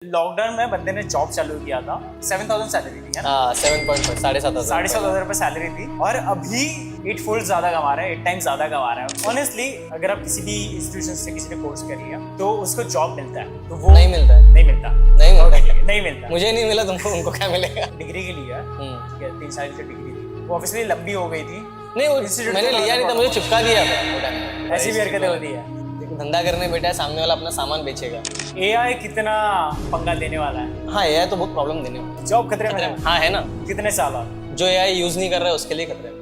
Lockdown में बंदे ने जॉब चालू किया था, 7,000 सैलरी थी, है ना? हाँ 7.5 7,500 रुपए सैलरी थी और अभी 8 फोल्ड ज्यादा कमा रहा है, 8 टाइम्स ज्यादा कमा रहा है। ऑनेस्टली अगर आप किसी भी इंस्टीट्यूशन से किसी ने कोर्स करी है तो उसको जॉब मिलता है, तो वो नहीं मिलता है, नहीं मिलता, नहीं मिलता है। नहीं मिलता। मुझे नहीं मिला, तुमको उनको क्या मिलेगा? डिग्री के लिए ठीक है, 3 साल की डिग्री थी, वो ऑब्वियसली लंबी हो गई थी। नहीं वो Institute मैंने का लिया नहीं था, मुझे चिपका दिया था वो टाइम पे। ऐसी भी हरकतें होती है। धंधा करने बैठा है, सामने वाला अपना सामान बेचेगा। एआई कितना पंगा देने वाला है, हाँ ये तो बहुत प्रॉब्लम देने वाला जॉब खतरे में है। है। हाँ है ना, कितने साल और? जो एआई यूज नहीं कर रहा है उसके लिए खतरे में।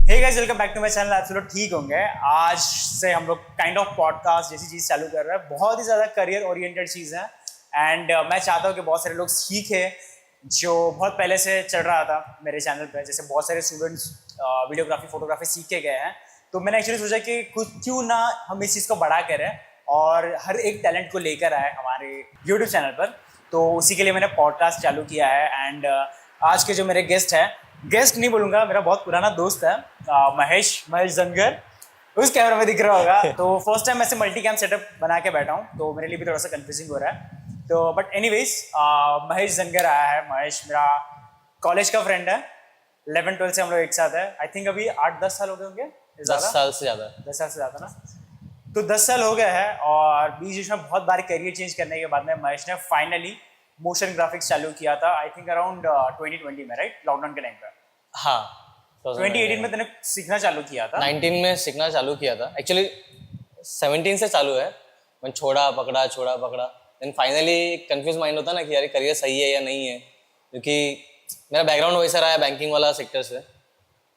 Hey guys, welcome back to my channel. आप सब लोग ठीक होंगे। आज से हम लोग काइंड ऑफ पॉडकास्ट जैसी चीज चालू कर रहे हैं, बहुत ही ज्यादा करियर ओरिएंटेड चीज है। एंड मैं चाहता हूँ कि बहुत सारे लोग सीखे जो बहुत पहले से चल रहा था मेरे चैनल पे। जैसे बहुत सारे स्टूडेंट्स वीडियोग्राफी फोटोग्राफी सीख के गए हैं, तो मैंने एक्चुअली सोचा कि कुछ क्यों ना हम इस चीज़ को बड़ा करें और हर एक टैलेंट को लेकर आए हमारे यूट्यूब चैनल पर। तो उसी के लिए मैंने पॉडकास्ट चालू किया है। एंड आज के जो मेरे गेस्ट हैं, गेस्ट नहीं बोलूँगा, मेरा बहुत पुराना दोस्त है महेश जंगर, उस कैमरा में दिख रहा होगा। तो फर्स्ट टाइम ऐसे मल्टी कैम सेटअप बना के बैठा हूँ, तो मेरे लिए भी थोड़ा सा कंफ्यूजिंग हो रहा है। तो बट एनीवेज महेश जंगर आया है। महेश मेरा कॉलेज का फ्रेंड है, 11-12 से हम लोग एक साथ है। आई थिंक अभी 8-10 साल हो गए होंगे, 10 साल से ज्यादा। 10 साल से ज़्यादा ना। तो 10 साल हो गए हैं और बीच में बहुत बार करियर चेंज करने के बाद में महेश ने फाइनली मोशन ग्राफिक्स चालू किया था। आई थिंक अराउंड 2020 में, राइट, लॉकडाउन के टाइम पे। हाँ 2018 में तूने सीखना चालू किया था। 19 में सीखना चालू किया था, एक्चुअली 17 से चालू है। मैंने छोड़ा पकड़ा, देन फाइनली कंफ्यूज माइंड होता है ना कि यार करियर सही है या नहीं है, क्योंकि मेरा बैकग्राउंड वैसा रहा है बैंकिंग वाला सेक्टर से।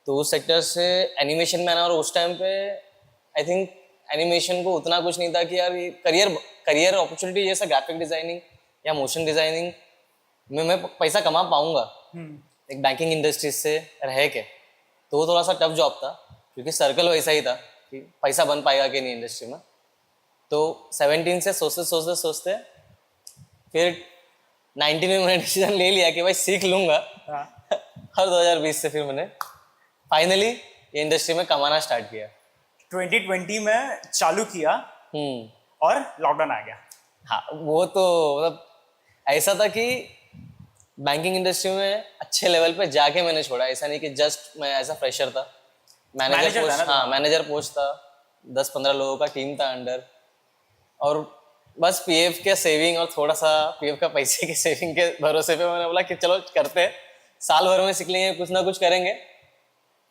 तो उस सेक्टर से एनिमेशन में आना, और उस टाइम पे आई थिंक एनिमेशन को उतना कुछ नहीं था कि यार ये करियर अपॉर्चुनिटी जैसा ग्राफिक डिजाइनिंग या मोशन डिजाइनिंग में मैं पैसा कमा पाऊंगा एक बैंकिंग इंडस्ट्री से रह के। तो वो थोड़ा सा टफ जॉब था, क्योंकि सर्कल वैसा ही था कि पैसा बन पाएगा कि नहीं इंडस्ट्री में। तो 17 से सोचते फिर 19 में मैंने डिसीजन ले लिया कि भाई सीख लूंगा। हर 2020 से फिर मैंने फाइनली ये इंडस्ट्री में कमाना स्टार्ट किया। 2020 में चालू किया और लॉकडाउन आ गया। हाँ वो तो मतलब ऐसा था कि बैंकिंग इंडस्ट्री में अच्छे लेवल पे जाके मैंने छोड़ा। ऐसा नहीं कि जस्ट मैं ऐसा फ्रेशर था, मैनेजर पोस्ट। हाँ मैनेजर पोस्ट था, 10-15 लोगों का टीम था अंडर, और बस पीएफ के सेविंग और थोड़ा सा पीएफ का पैसे के सेविंग के भरोसे पे मैंने बोला कि चलो करते हैं, साल भर में सीख लेंगे, कुछ ना कुछ करेंगे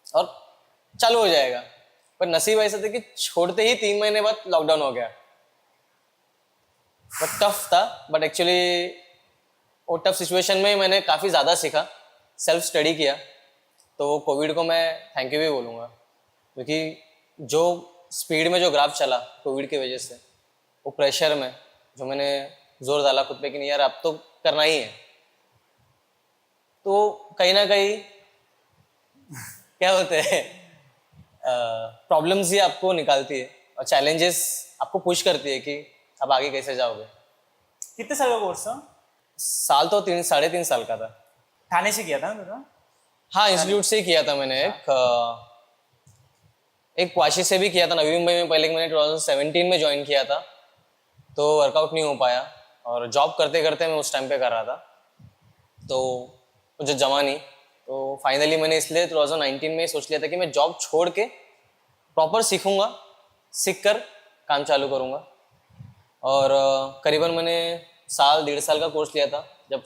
और चालू हो जाएगा। पर नसीब ऐसा था कि छोड़ते ही 3 महीने बाद लॉकडाउन हो गया। बट टफ था, बट एक्चुअली वो टफ सिचुएशन में मैंने काफ़ी ज़्यादा सीखा, सेल्फ स्टडी किया। तो कोविड को मैं थैंक यू भी बोलूँगा, क्योंकि जो स्पीड में जो ग्राफ चला कोविड की वजह से, वो प्रेशर में जो मैंने जोर डाला खुद पे कि नहीं यार अब तो करना ही है, तो कहीं ना कहीं क्या होते हैं प्रॉब्लम्स ही आपको निकालती है और चैलेंजेस आपको पुश करती है कि अब आगे कैसे जाओगे। कितने साल का कोर्स था? साल तो 3-3.5 साल का था। थाने से किया था ना तुमने? हाँ इंस्टीट्यूट से ही किया था मैंने। एक वाशी से भी किया था, नवी मुंबई में पहले मैंने 2017 में ज्वाइन किया था, तो वर्कआउट नहीं हो पाया और जॉब करते करते मैं उस टाइम पे कर रहा था, तो मुझे जमा नहीं। तो फाइनली मैंने इसलिए 2019 में सोच लिया था कि मैं जॉब छोड़ के प्रॉपर सीखूंगा, सीख कर काम चालू करूंगा। और करीबन मैंने 1.5 साल का कोर्स लिया था। जब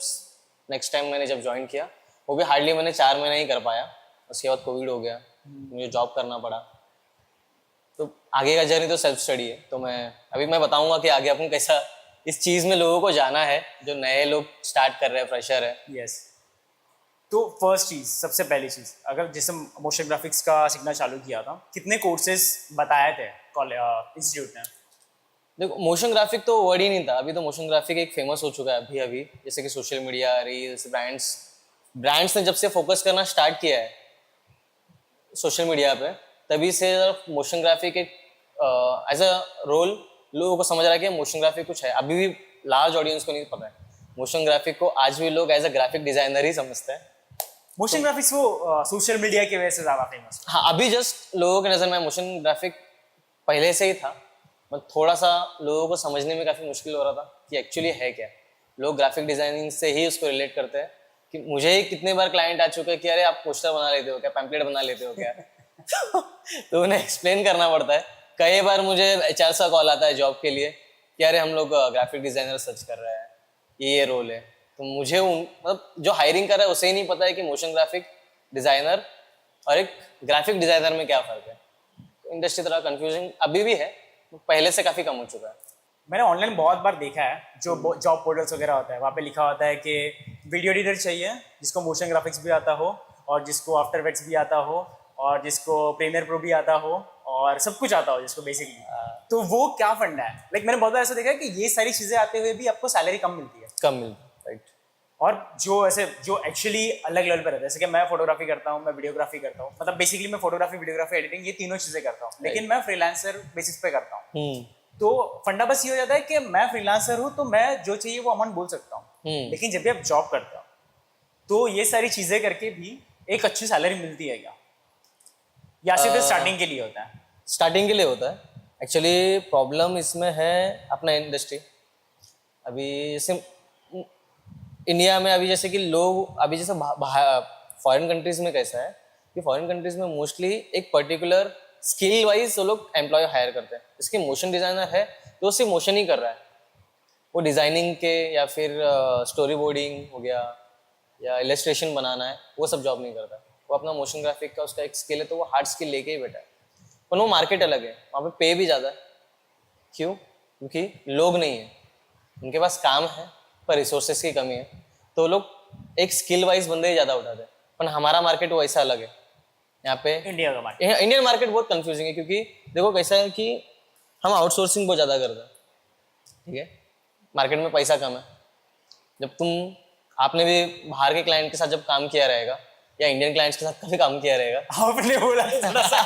नेक्स्ट टाइम मैंने जब ज्वाइन किया, वो भी हार्डली मैंने 4 महीने ही कर पाया। उसके बाद कोविड हो गया, मुझे जॉब करना पड़ा। तो आगे का जर्नी तो सेल्फ स्टडी है। तो मैं बताऊंगा कि आगे अपन कैसा इस चीज़ में लोगों को जाना है, जो नए लोग स्टार्ट कर रहे हैं, फ्रेशर है। यस। तो फर्स्ट चीज़, सबसे पहली चीज़, अगर जैसे मोशन ग्राफिक्स का सीखना चालू किया था, कितने कोर्सेज बताए थे इंस्टीट्यूट ने? देखो मोशन ग्राफिक तो वर्ड ही नहीं था, अभी तो मोशन ग्राफिक एक फेमस हो चुका है अभी जैसे कि सोशल मीडिया, रील्स, ब्रांड्स ने जब से फोकस करना स्टार्ट किया है सोशल मीडिया पे, तभी से मोशन ग्राफिक एक एज अ रोल लोगों को समझ रहा है कि मोशन ग्राफिक कुछ है। अभी भी लार्ज ऑडियंस को नहीं पता है मोशन ग्राफिक को, आज भी लोग एज अ ग्राफिक डिजाइनर ही समझते हैं। मोशन ग्राफिक्स वो सोशल मीडिया की वजह से ज़्यादा फेमस। हाँ अभी जस्ट लोगों की नज़र में मोशन ग्राफिक पहले से ही था, मतलब थोड़ा सा लोगों को समझने में काफ़ी मुश्किल हो रहा था कि एक्चुअली है क्या। लोग ग्राफिक डिजाइनिंग से ही उसको रिलेट करते हैं कि मुझे ही कितने बार क्लाइंट आ चुके हैं कि अरे आप पोस्टर बना लेते हो क्या, पैम्पलेट बना लेते हो क्या। तो उन्हें एक्सप्लेन करना पड़ता है। कई बार मुझे एचआर का कॉल आता है जॉब के लिए कि अरे हम लोग ग्राफिक डिजाइनर सर्च कर रहे हैं, ये रोल है। तो मुझे मतलब जो हायरिंग कर रहा है उसे ही नहीं पता है कि मोशन ग्राफिक डिजाइनर और एक ग्राफिक डिजाइनर में क्या फ़र्क है। तो इंडस्ट्री थोड़ा कंफ्यूजिंग अभी भी है, पहले से काफ़ी कम हो चुका है। मैंने ऑनलाइन बहुत बार देखा है जो जॉब पोर्टल्स वगैरह होता है, वहाँ पे लिखा होता है कि वीडियो एडिटर चाहिए जिसको मोशन ग्राफिक्स भी आता हो और जिसको आफ्टर इफेक्ट्स भी आता हो और जिसको प्रीमियर प्रो भी आता हो और सब कुछ आता हो जिसको बेसिकली। तो वो क्या फंडा है? लाइक मैंने बहुत बार ऐसा देखा है कि ये सारी चीज़ें आते हुए भी आपको सैलरी कम मिलती है। कम मिलता है, राइट। और जो ऐसे जो एक्चुअली अलग लेवल पर रहता है, जैसे कि मैं फोटोग्राफी करता हूँ, मैं वीडियोग्राफी करता हूँ, मतलब बेसिकली मैं फोटोग्राफी, वीडियोग्राफी, एडिटिंग ये तीनों चीज़ें करता हूँ, लेकिन मैं फ्रीलांसर बेसिस पे करता हूँ। तो फंडा बस ये हो जाता है कि मैं फ्रीलांसर हूँ तो मैं जो चाहिए वो अमाउंट बोल सकता हूँ। लेकिन जब भी आप जॉब करते हो तो ये सारी चीज़ें करके भी एक अच्छी सैलरी मिलती है क्या, या सिर्फ स्टार्टिंग के लिए होता है? स्टार्टिंग के लिए होता है। एक्चुअली प्रॉब्लम इसमें है अपना इंडस्ट्री। अभी जैसे इंडिया में अभी जैसे कि लोग अभी जैसे फॉरेन कंट्रीज में कैसा है कि फॉरेन कंट्रीज में मोस्टली एक पर्टिकुलर स्किल वाइज वो लोग एम्प्लॉय हायर करते हैं। इसके मोशन डिजाइनर है तो वो सिर्फ मोशन ही कर रहा है, वो डिजाइनिंग के या फिर स्टोरी बोर्डिंग हो गया या इलस्ट्रेशन बनाना है वो सब जॉब नहीं करता। वो अपना मोशन ग्राफिक का उसका एक स्किल है तो वो हार्ड स्किल लेके ही बैठा है। पर वो मार्केट अलग है, वहाँ पे पे भी ज़्यादा है। क्यों? क्योंकि लोग नहीं है, उनके पास काम है पर रिसोर्सेज की कमी है, तो लोग एक स्किल वाइज बंदे ही ज़्यादा उठाते हैं। पर हमारा मार्केट वो ऐसा अलग है। यहाँ पे इंडिया का मार्केट, इंडियन मार्केट बहुत कंफ्यूजिंग है क्योंकि देखो कैसा है कि हम आउटसोर्सिंग बहुत ज़्यादा करते हैं, ठीक है। मार्केट में पैसा कम है। जब आपने भी बाहर के क्लाइंट के साथ जब काम किया रहेगा या इंडियन क्लाइंट्स के साथ कभी काम किया रहेगा, आपने बोला थोड़ा सा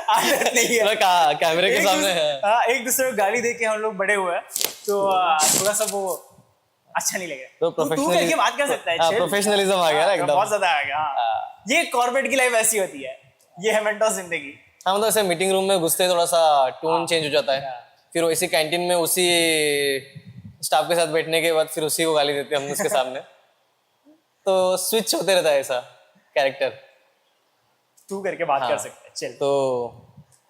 आदत नहीं है कैमरे के सामने है। हाँ, एक दूसरे को गाली दे के हम लोग बड़े हुए हैं तो थोड़ा सा वो अच्छा नहीं लगे। तो तू करके बात कर सकता है, chill। प्रोफेशनलिज्म आ गया ना एकदम। बहुत ज्यादा आ गया। हाँ। ये कॉर्पोरेट की लाइफ ऐसी होती है, ये है मेंटोस जिंदगी। हाँ, मतलब ऐसे मीटिंग रूम में घुसते थोड़ा सा टोन चेंज हो जाता है, फिर वैसी कैंटीन में उसी स्टाफ के साथ बैठने के बाद फिर उसी को गाली देते हैं हम उसके सामने। तो स्विच होते रहता है ऐसा कैरेक्टर। तू करके बात हाँ, कर सकता है, चल। तो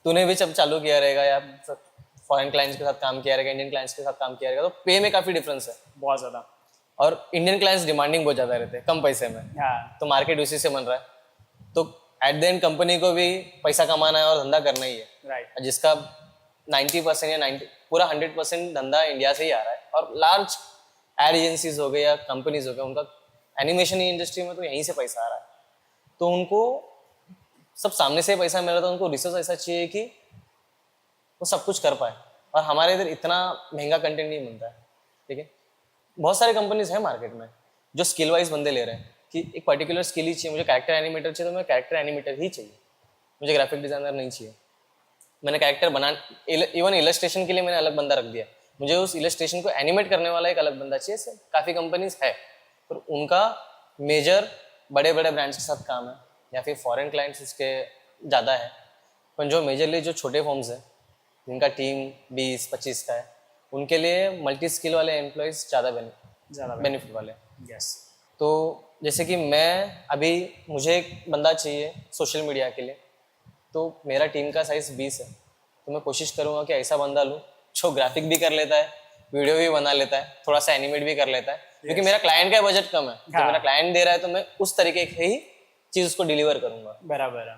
तूने भी जब चालू किया रहेगा या फॉरेन क्लाइंट्स के साथ काम किया रहेगा, इंडियन क्लाइंट्स के साथ काम किया रहेगा, तो पे में काफ़ी डिफरेंस है बहुत ज्यादा। और इंडियन क्लाइंट्स डिमांडिंग बहुत ज़्यादा रहते हैं कम पैसे में। हाँ, तो मार्केट उसी से बन रहा है। तो एट द एंड कंपनी को भी पैसा कमाना है और धंधा करना ही है, राइट। जिसका 90% या 90 पूरा 100% धंधा इंडिया से ही आ रहा है। और लार्ज एड एजेंसीज हो गए या कंपनीज हो गए, उनका एनिमेशन इंडस्ट्री में तो यहीं से पैसा आ रहा है। तो उनको सब सामने से पैसा मिल रहा था, उनको रिसोर्स ऐसा चाहिए कि वो सब कुछ कर पाए। और हमारे इधर इतना महंगा कंटेंट नहीं मिलता है, ठीक है। बहुत सारे कंपनीज हैं मार्केट में जो स्किल वाइज बंदे ले रहे हैं कि एक पर्टिकुलर स्किल ही चाहिए, मुझे कैरेक्टर एनिमेटर चाहिए तो मैं कैरेक्टर एनिमेटर ही चाहिए, मुझे ग्राफिक डिजाइनर नहीं चाहिए। मैंने कैरेक्टर बना इवन इलस्ट्रेशन के लिए मैंने अलग बंदा रख दिया, मुझे उस इलस्ट्रेशन को एनिमेट करने वाला एक अलग बंदा चाहिए। काफ़ी कंपनीज है पर उनका मेजर बड़े बड़े ब्रांड्स के साथ काम है या फिर फॉरेन क्लाइंट्स उसके ज़्यादा है। पर जो मेजरली जो छोटे फॉर्म्स हैं जिनका टीम 20-25 का है, उनके लिए मल्टी स्किल वाले एम्प्लॉयज़ ज़्यादा बेनिफिट वाले। यस। तो जैसे कि मैं अभी मुझे एक बंदा चाहिए सोशल मीडिया के लिए, तो मेरा टीम का साइज़ 20 है, तो मैं कोशिश करूँगा कि ऐसा बंदा लूँ जो ग्राफिक भी कर लेता है, वीडियो भी बना लेता है, थोड़ा सा एनिमेट भी कर लेता है, क्योंकि मेरा क्लाइंट का बजट कम है। जो मेरा क्लाइंट दे रहा है तो मैं उस तरीके की ही चीज़ उसको डिलीवर करूँगा। बराबर है।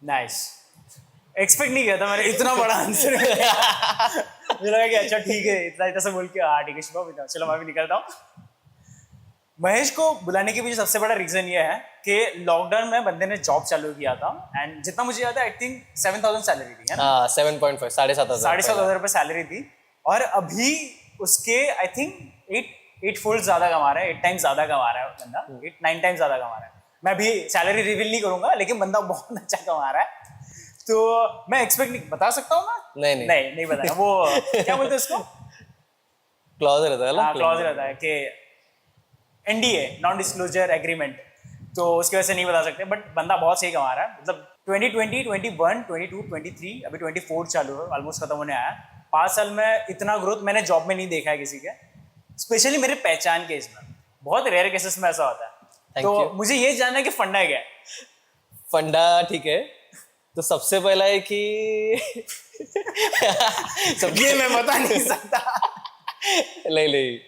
नाइस। एक्सपेक्ट नहीं किया था मैंने इतना बड़ा आंसर। मुझे लगा कि अच्छा ठीक है, इतना इतना से बोल के हाँ ठीक है शुभम, चलो मैं भी निकलता हूँ। महेश को बुलाने के पीछे सबसे बड़ा रीजन ये है कि लॉकडाउन में बंदे ने जॉब चालू किया था एंड जितना मुझे याद है आई थिंक 7,000 सैलरी थी, है ना? 7.5 7,500 रुपये सैलरी थी और अभी उसके आई थिंक 8 फोल्ड ज्यादा कमा रहा है, 8 टाइम्स ज्यादा कमा रहा है बंदा, 8-9 टाइम्स ज्यादा कमा रहा है। मैं अभी सैलरी रिवील नहीं करूंगा लेकिन बंदा बहुत अच्छा कमा रहा है। तो मैं एक्सपेक्ट नहीं बता सकता हूँ ना, नहीं बताया। वो क्या बोलते हैं उसको, क्लॉज रहता है ना, क्लॉज रहता है कि NDA, नॉन डिस्क्लोजर एग्रीमेंट, तो उसकी वजह से नहीं बता सकते। बट बंदा बहुत सही कमा रहा है, मतलब 2020, 21, 22, 23, अभी 24 चालू है, ऑलमोस्ट खत्म होने आया। 5 साल में इतना ग्रोथ मैंने जॉब में नहीं देखा है किसी के, स्पेशली मेरे पहचान के इसमें। बहुत रेयर केसेस में ऐसा होता है। Thank तो you. मुझे ये जानना है कि फंडा क्या है। फंडा ठीक है, तो सबसे पहला है कि ये मैं बता नहीं सकता। नहीं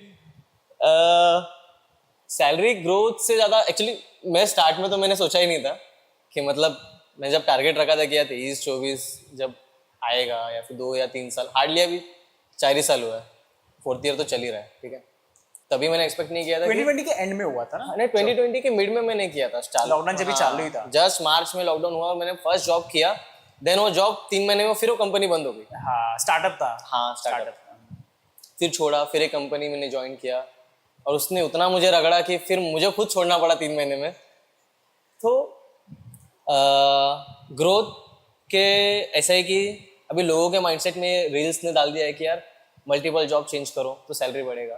सैलरी ग्रोथ से ज़्यादा एक्चुअली मैं स्टार्ट में तो मैंने सोचा ही नहीं था कि मतलब मैं जब टारगेट रखा था कि यार 23-24 जब आएगा या फिर 2 या 3 साल, हार्डली अभी 4 ही साल हुआ है, 4th ईयर तो चल ही रहा है, ठीक है। तभी मैंने एक्सपेक्ट नहीं किया था 2020 के एंड में हुआ था ना? नहीं 2020 के मिड में मैंने किया था स्टार्ट, लॉकडाउन जब भी चालू ही था। जस्ट मार्च में लॉकडाउन हुआ और मैंने फर्स्ट जॉब किया, देन वो जॉब 3 महीने में फिर वो कंपनी बंद हो गई। हाँ, स्टार्टअप था। हाँ स्टार्टअप, फिर छोड़ा, फिर एक कंपनी मैंने ज्वाइन किया और उसने उतना मुझे रगड़ा कि फिर मुझे खुद छोड़ना पड़ा 3 महीने में। तो ग्रोथ के ऐसा है कि अभी लोगों के माइंडसेट में रील्स ने डाल दिया है कि यार मल्टीपल जॉब चेंज करो तो सैलरी बढ़ेगा,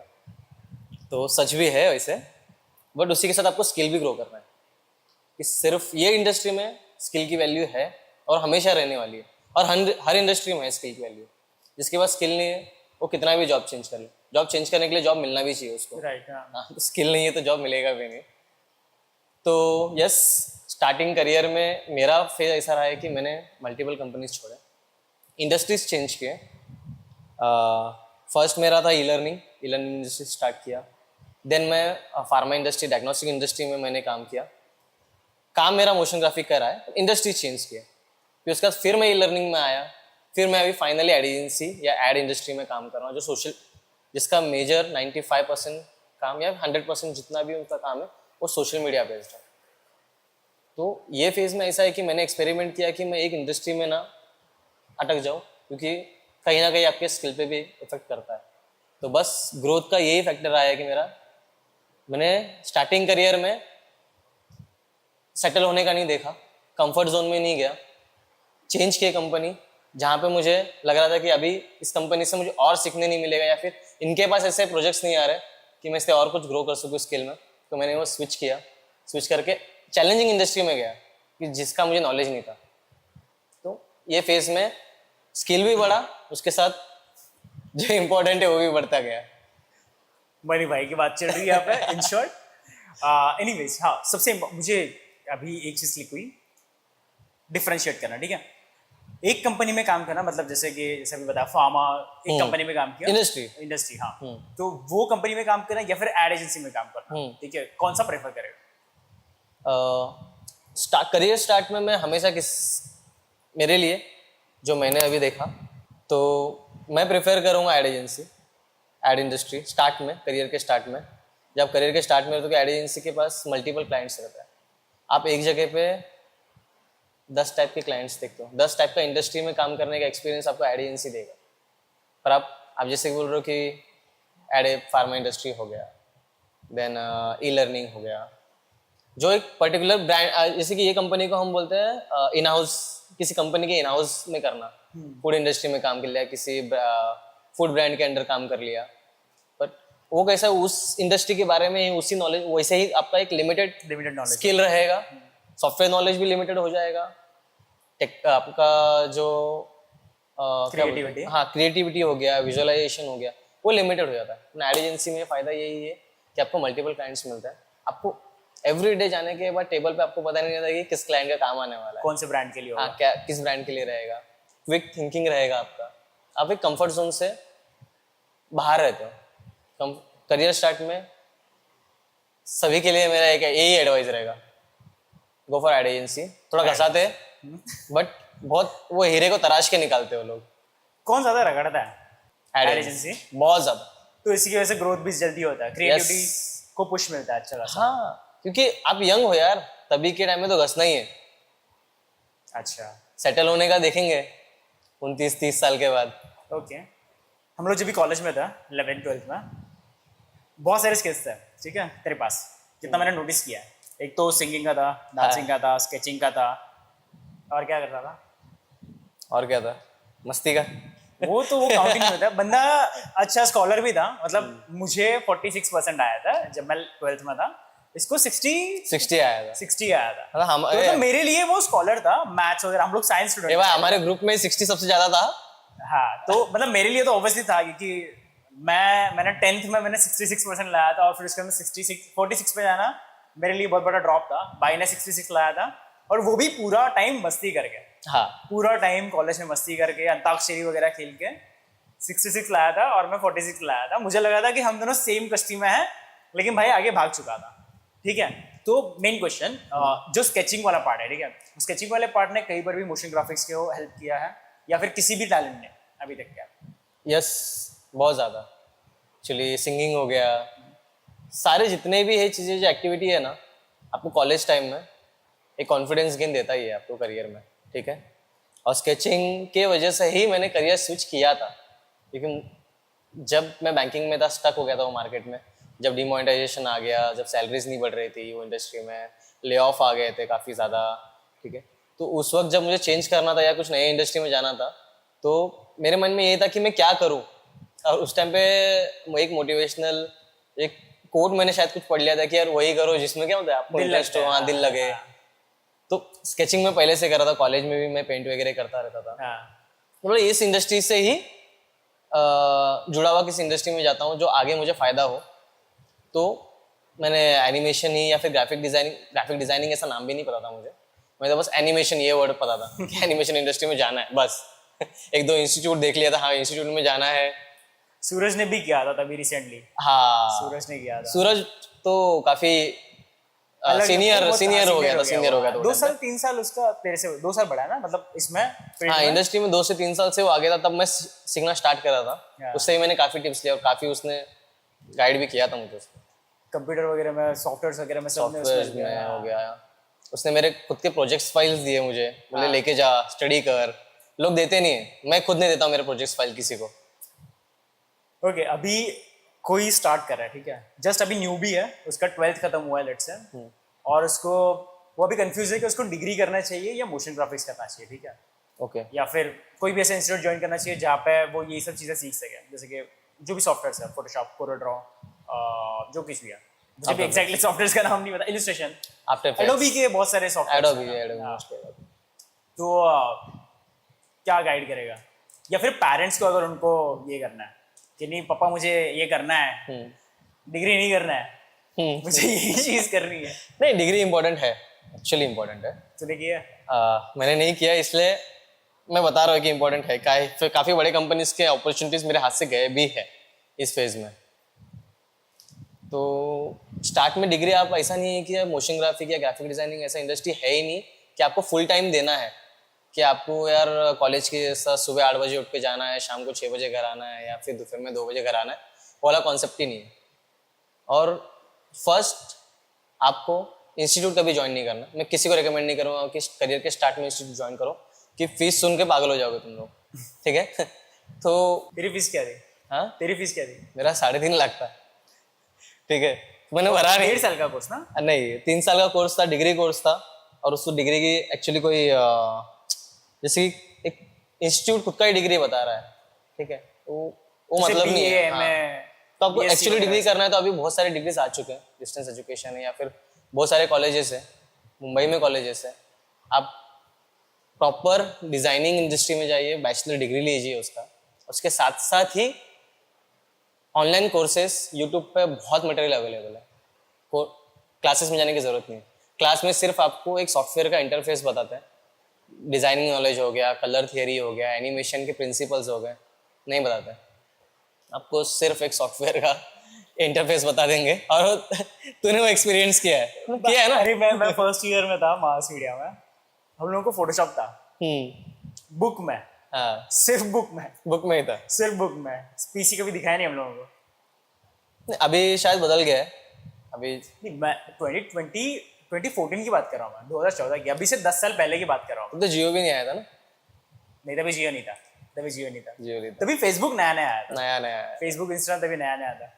तो सच भी है वैसे, बट उसी के साथ आपको स्किल भी ग्रो करना है कि सिर्फ ये इंडस्ट्री में स्किल की वैल्यू है और हमेशा रहने वाली है, और हर इंडस्ट्री में है स्किल की वैल्यू। जिसके पास स्किल नहीं है वो कितना भी जॉब चेंज कर ले, जॉब चेंज करने के लिए जॉब मिलना भी चाहिए उसको, राइट। हाँ, स्किल नहीं है तो जॉब मिलेगा भी नहीं। तो यस, स्टार्टिंग करियर में मेरा फेज ऐसा रहा है कि मैंने मल्टीपल कंपनीज छोड़े, इंडस्ट्रीज चेंज किए। फर्स्ट मेरा था ई लर्निंग इंडस्ट्री स्टार्ट किया, देन मैं फार्मा इंडस्ट्री, डायग्नोस्टिक इंडस्ट्री में मैंने काम किया। काम मेरा मोशन ग्राफिक का रहा है, इंडस्ट्री चेंज किया, फिर उसके बाद फिर मैं ई लर्निंग में आया, फिर मैं अभी फाइनली एड एजेंसी या एड इंडस्ट्री में काम कर रहा हूँ, जो सोशल, जिसका मेजर 95% काम या 100% जितना भी उनका काम है वो सोशल मीडिया बेस्ड है। तो ये फेज में ऐसा है कि मैंने एक्सपेरिमेंट किया कि मैं एक इंडस्ट्री में ना अटक जाऊँ, क्योंकि कहीं ना कहीं आपके स्किल पे भी इफेक्ट करता है। तो बस ग्रोथ का यही फैक्टर आया कि मैंने स्टार्टिंग करियर में सेटल होने का नहीं देखा, कंफर्ट जोन में नहीं गया, चेंज किया कंपनी, जहाँ पे मुझे लग रहा था कि अभी इस कंपनी से मुझे और सीखने नहीं मिलेगा या फिर इनके पास ऐसे प्रोजेक्ट्स नहीं आ रहे कि मैं इससे और कुछ ग्रो कर सकूँ स्किल में। तो मैंने वो स्विच किया, स्विच करके चैलेंजिंग इंडस्ट्री में गया कि जिसका मुझे नॉलेज नहीं था। तो ये फेज में स्किल भी बढ़ा, उसके साथ जो इम्पोर्टेंट है वो भी बढ़ता गया। मनी भाई की बात चल रही है यहाँ पे, इन शॉर्ट। एनीवेज, हाँ, मुझे अभी एक चीज़ क्लिक हुई, डिफरेंशिएट करना, ठीक है। एक कंपनी में काम करना, मतलब जैसे अभी बताया फार्मा, एक कंपनी में काम किया, इंडस्ट्री, हाँ, तो वो कंपनी में काम करना या फिर एड एजेंसी में काम करना, ठीक है, कौन सा प्रेफर करेगा? करियर स्टार्ट में मैं हमेशा मेरे लिए जो मैंने अभी देखा, तो मैं प्रेफर करूँगा ad agency, ad industry start में, करियर के स्टार्ट में। जब करियर के स्टार्ट में तो एड एजेंसी के पास मल्टीपल क्लाइंट्स रहता है, आप एक जगह पे 10 टाइप के क्लाइंट्स देखते हो, 10 टाइप का इंडस्ट्री में काम करने का एक्सपीरियंस आपको एड एजेंसी देगा। पर आप जैसे बोल रहे हो कि एड फार्मा इंडस्ट्री हो गया, देन ई लर्निंग हो गया, जो एक पर्टिकुलर ब्रांड, जैसे कि ये कंपनी को हम बोलते हैं इन हाउस, किसी कंपनी के इन हाउस में करना, फूड इंडस्ट्री में काम कर लिया, किसी फूड ब्रांड के अंडर काम कर लिया, बट वो कैसा उस इंडस्ट्री के बारे में उसी नॉलेज, वैसे ही आपका एक लिमिटेड नॉलेज स्किल रहेगा, सॉफ्टवेयर नॉलेज भी लिमिटेड हो जाएगा, आपका जो क्रिएटिविटी, हाँ क्रिएटिविटी हो गया, विजुअलाइजेशन हो गया, वो लिमिटेड हो जाता है। एड एजेंसी में फ़ायदा यही है कि आपको मल्टीपल क्लाइंट्स मिलता है, आपको एवरी डे जाने के बाद टेबल पे आपको पता नहीं रहता कि किस क्लाइंट का काम आने वाला है, कौन से ब्रांड के लिए होगा, हाँ क्या किस ब्रांड के लिए रहेगा, क्विक थिंकिंग रहेगा आपका, आप एक कंफर्ट जोन से बाहर रहते हो। करियर स्टार्ट में सभी के लिए मेरा एक यही एडवाइस रहेगा, गो फॉर एड एजेंसी। थोड़ा घसाते हैं बट बहुत वो हीरे को तराश के निकालते हो लोग। कौन ज्यादा रगड़ता है? एड एजेंसी बहुत ज्यादा, तो इसी की वजह से ग्रोथ भी जल्दी होता है, क्रिएटिविटी को पुश मिलता है अच्छा खासा। हाँ, क्योंकि आप यंग हो यार, तभी के टाइम में तो घसना ही है। अच्छा, सेटल होने का देखेंगे 29-30 साल के बाद। ओके, हम लोग जब भी कॉलेज में था 11th-12th में, बहुत सारे स्किल्स थे, ठीक है, तेरे पास जितना मैंने नोटिस किया है, एक तो सिंगिंग का था, डांसिंग का था, स्केचिंग का था, और क्या करता था? और क्या था? मस्ती का। वो काउंटिंग में था। बंदा अच्छा स्कॉलर भी था, मतलब मुझे 46% आया था जब मैं 12th में था, इसको 60 60 आया था। 60 आया था। मतलब हम तो मतलब मेरे लिए वो स्कॉलर था, मैथ्स वगैरह, हम लोग साइंस ये स्टूडेंट। भाई हमारे ग्रुप में 60 सबसे ज्यादा था। हाँ, तो मतलब मेरे लिए तो ऑब्वियसली था, क्योंकि मैंने 10th में मैंने 66% लाया था, और फिर उसके बाद 46 पे जाना मेरे लिए बहुत बड़ा ड्रॉप था। भाई ने 66 लाया था, और वो भी पूरा टाइम मस्ती करके, हाँ पूरा टाइम कॉलेज में मस्ती करके, अंताक्षरी वगैरह खेल के 66 लाया था, और मैं 46 लाया था। मुझे लगा था कि हम दोनों सेम कश्ती में हैं, लेकिन भाई आगे भाग चुका था। ठीक है, तो मेन क्वेश्चन जो स्केचिंग वाला पार्ट है, ठीक है, स्केचिंग वाले पार्ट ने कई बार भी मोशन ग्राफिक्स को हेल्प किया है, या फिर किसी भी टैलेंट ने अभी तक क्या? यस, बहुत ज़्यादा। एक्चुअली सिंगिंग हो गया, सारे जितने भी है चीज़ें, जो एक्टिविटी है ना, आपको कॉलेज टाइम में एक कॉन्फिडेंस गेन देता ही है आपको करियर में। ठीक है, और स्केचिंग के वजह से ही मैंने करियर स्विच किया था, क्योंकि जब मैं बैंकिंग में था, स्टक हो गया था वो मार्केट में। जब डिमोनेटाइजेशन आ गया, जब सैलरीज नहीं बढ़ रही थी वो इंडस्ट्री में, ले ऑफ आ गए थे काफ़ी ज़्यादा। ठीक है, तो उस वक्त जब मुझे चेंज करना था या कुछ नए इंडस्ट्री में जाना था, तो मेरे मन में ये था कि मैं क्या करूं। और उस टाइम पे एक मोटिवेशनल एक कोट मैंने शायद कुछ पढ़ लिया था कि यार वही करो जिसमें क्या होता है आपको इंटरेस्ट हो, हाँ दिल लगे। तो स्केचिंग में पहले से कर रहा था, कॉलेज में भी मैं पेंट वगैरह करता रहता था। तो मतलब इस इंडस्ट्री से ही जुड़ा हुआ किसी इंडस्ट्री में जाता हूँ जो आगे मुझे फ़ायदा हो। तो मैंने एनिमेशन ही या फिर ग्राफिक डिज़ाइनिंग ऐसा नाम भी नहीं पता था मुझे, मुझे तो बस एनिमेशन ये वर्ड पता था कि एनिमेशन इंडस्ट्री में जाना है बस। एक दो इंस्टीट्यूट देख लिया था, हाँ इंस्टीट्यूट में जाना है। सूरज ने भी किया था तभी रिसेंटली, हाँ सूरज ने किया था। सूरज तो काफ़ी सीनियर हो गया था 2 साल 3 साल उसका तेरे से 2 साल बड़ा है ना, मतलब इसमें हाँ इंडस्ट्री में 2 से 3 साल से वो आगे था। तब मैं सीखना स्टार्ट करा था, उससे ही मैंने काफ़ी टिप्स लिया और काफ़ी उसने गाइड भी किया था मुझे। कंप्यूटर वगैरह में, सॉफ्टवेयर वगैरह में, सब सॉफ्टवेयर में हो गया। उसने मेरे खुद के प्रोजेक्ट्स फाइल्स दिए मुझे, बोले लेके जा स्टडी कर। लोग देते नहीं है, मैं खुद नहीं देता हूँ मेरे प्रोजेक्ट्स फाइल किसी को। ओके, अभी कोई स्टार्ट कर रहा है, ठीक है, जस्ट अभी न्यू भी है, उसका 12th खत्म हुआ है लेट्स से, और उसको वो अभी कंफ्यूज है कि उसको डिग्री करना चाहिए या मोशन ग्राफिक्स करना चाहिए। ठीक है, ओके, या फिर कोई भी ऐसा इंस्टीट्यूट ज्वाइन करना चाहिए जहाँ पे वो ये सब चीज़ें सीख सके, जैसे कि जो भी सॉफ्टवेयर है, फोटोशॉप, कोरोड्रॉ, जो कुछ भी है, मुझे भी एग्जैक्टली सॉफ्टवेयर का नाम नहीं पता, इलस्ट्रेशन, एडोबी के बहुत सारे सॉफ्टवेयर। तो क्या गाइड करेगा, या फिर पेरेंट्स को अगर उनको ये करना है कि नहीं पापा मुझे ये करना है, डिग्री नहीं करना है, मुझे यही चीज़ करनी है। नहीं, डिग्री इंपॉर्टेंट है, एक्चुअली इंपॉर्टेंट है। तूने किया? मैंने नहीं किया, इसलिए मैं बता रहा हूँ कि इंपॉर्टेंट है। काफ़ी बड़े कंपनीज के अपॉर्चुनिटीज मेरे हाथ से गए भी है इस फेज में। तो स्टार्ट में डिग्री आप ऐसा नहीं है कि मोशन ग्राफिक या ग्राफिक डिजाइनिंग ऐसा इंडस्ट्री है ही नहीं कि आपको फुल टाइम देना है, कि आपको यार कॉलेज के साथ सुबह 8 बजे उठ के जाना है, शाम को 6 बजे घर आना है, या फिर दोपहर में 2 बजे घर आना है। वो वाला कॉन्सेप्ट ही नहीं है। और फर्स्ट आपको इंस्टीट्यूट कभी ज्वाइन नहीं करना। मैं किसी को रिकमेंड नहीं करूँगा कि करियर के स्टार्ट में इंस्टीट्यूट ज्वाइन करो, कि फीस सुन के पागल हो जाओगे तुम लोग। ठीक है तो तेरी फीस क्या थी? हाँ, तेरी फीस क्या थी? मेरा 3.5 लाख था। ठीक है, मैंने भरा नहीं। 1.5 साल का कोर्स ना? नहीं, 3 साल का कोर्स था, डिग्री कोर्स था। और उस डिग्री की एक्चुअली कोई जैसे कि एक इंस्टीट्यूट खुद का ही डिग्री बता रहा है। ठीक है, वो मतलब नहीं है। हाँ। तो आपको एक्चुअली डिग्री करना है तो अभी बहुत सारे डिग्रीज आ चुके हैं, डिस्टेंस एजुकेशन है या फिर बहुत सारे कॉलेजेस है, मुंबई में कॉलेजेस है। आप प्रॉपर डिजाइनिंग इंडस्ट्री में जाइए, बैचलर डिग्री लीजिए उसके साथ साथ ही ऑनलाइन कोर्सेस यूट्यूब पे बहुत मटेरियल अवेलेबल है। क्लासेस में जाने की जरूरत नहीं है। क्लास में सिर्फ आपको एक सॉफ्टवेयर का इंटरफेस बताता है, डिजाइनिंग नॉलेज हो गया, कलर थियरी हो गया, एनिमेशन के प्रिंसिपल्स हो गए, नहीं बताता है। आपको सिर्फ एक सॉफ्टवेयर का इंटरफेस बता देंगे। और तूने वो एक्सपीरियंस किया है ना? अरे मैं फर्स्ट ईयर में था मास मीडिया में, हम लोगों को फोटोशॉप था बुक में। हाँ, सिर्फ बुक में ही था, सिर्फ बुक में। पीसी कभी दिखाया नहीं हम लोगों को। अभी शायद बदल गया है। अभी नहीं, मैं 2014 की बात कर रहा हूँ, मैं 2014 की, अभी से 10 साल पहले की बात कर रहा हूँ। तो जियो भी नहीं आया था ना? नहीं, तभी जियो नहीं था। जियो नहीं था, तभी फेसबुक नया आया था। नया फेसबुक इंस्टा तभी नया था।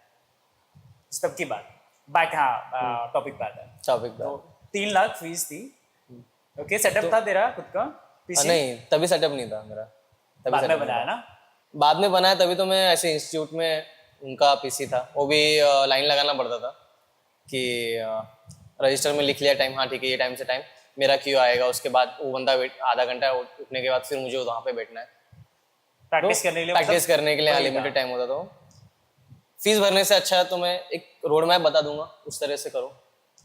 तब की बात बैक। हाँ, टॉपिक पे आता है। तो 3 लाख फीस थी। ओके, सेटअप था तेरा खुद का पीसी? नहीं, तभी सेटअप नहीं था मेरा। बाद में बनाया ना? बाद में बनाया, तभी तो मैं ऐसे इंस्टीट्यूट में उनका पीसी था, वो भी लाइन लगाना पड़ता था। कि रजिस्टर में लिख लिया टाइम, हाँ ठीक है ये टाइम से टाइम मेरा क्यों आएगा, उसके बाद वो बंदा वेट आधा घंटा उठने के बाद फिर मुझे वहाँ पे बैठना है प्रैक्टिस करने के लिए, प्रैक्टिस मतलब करने के लिए। लिमिटेड टाइम होता तो फीस भरने से अच्छा है तो मैं एक रोड मैप बता दूंगा, उस तरह से करो।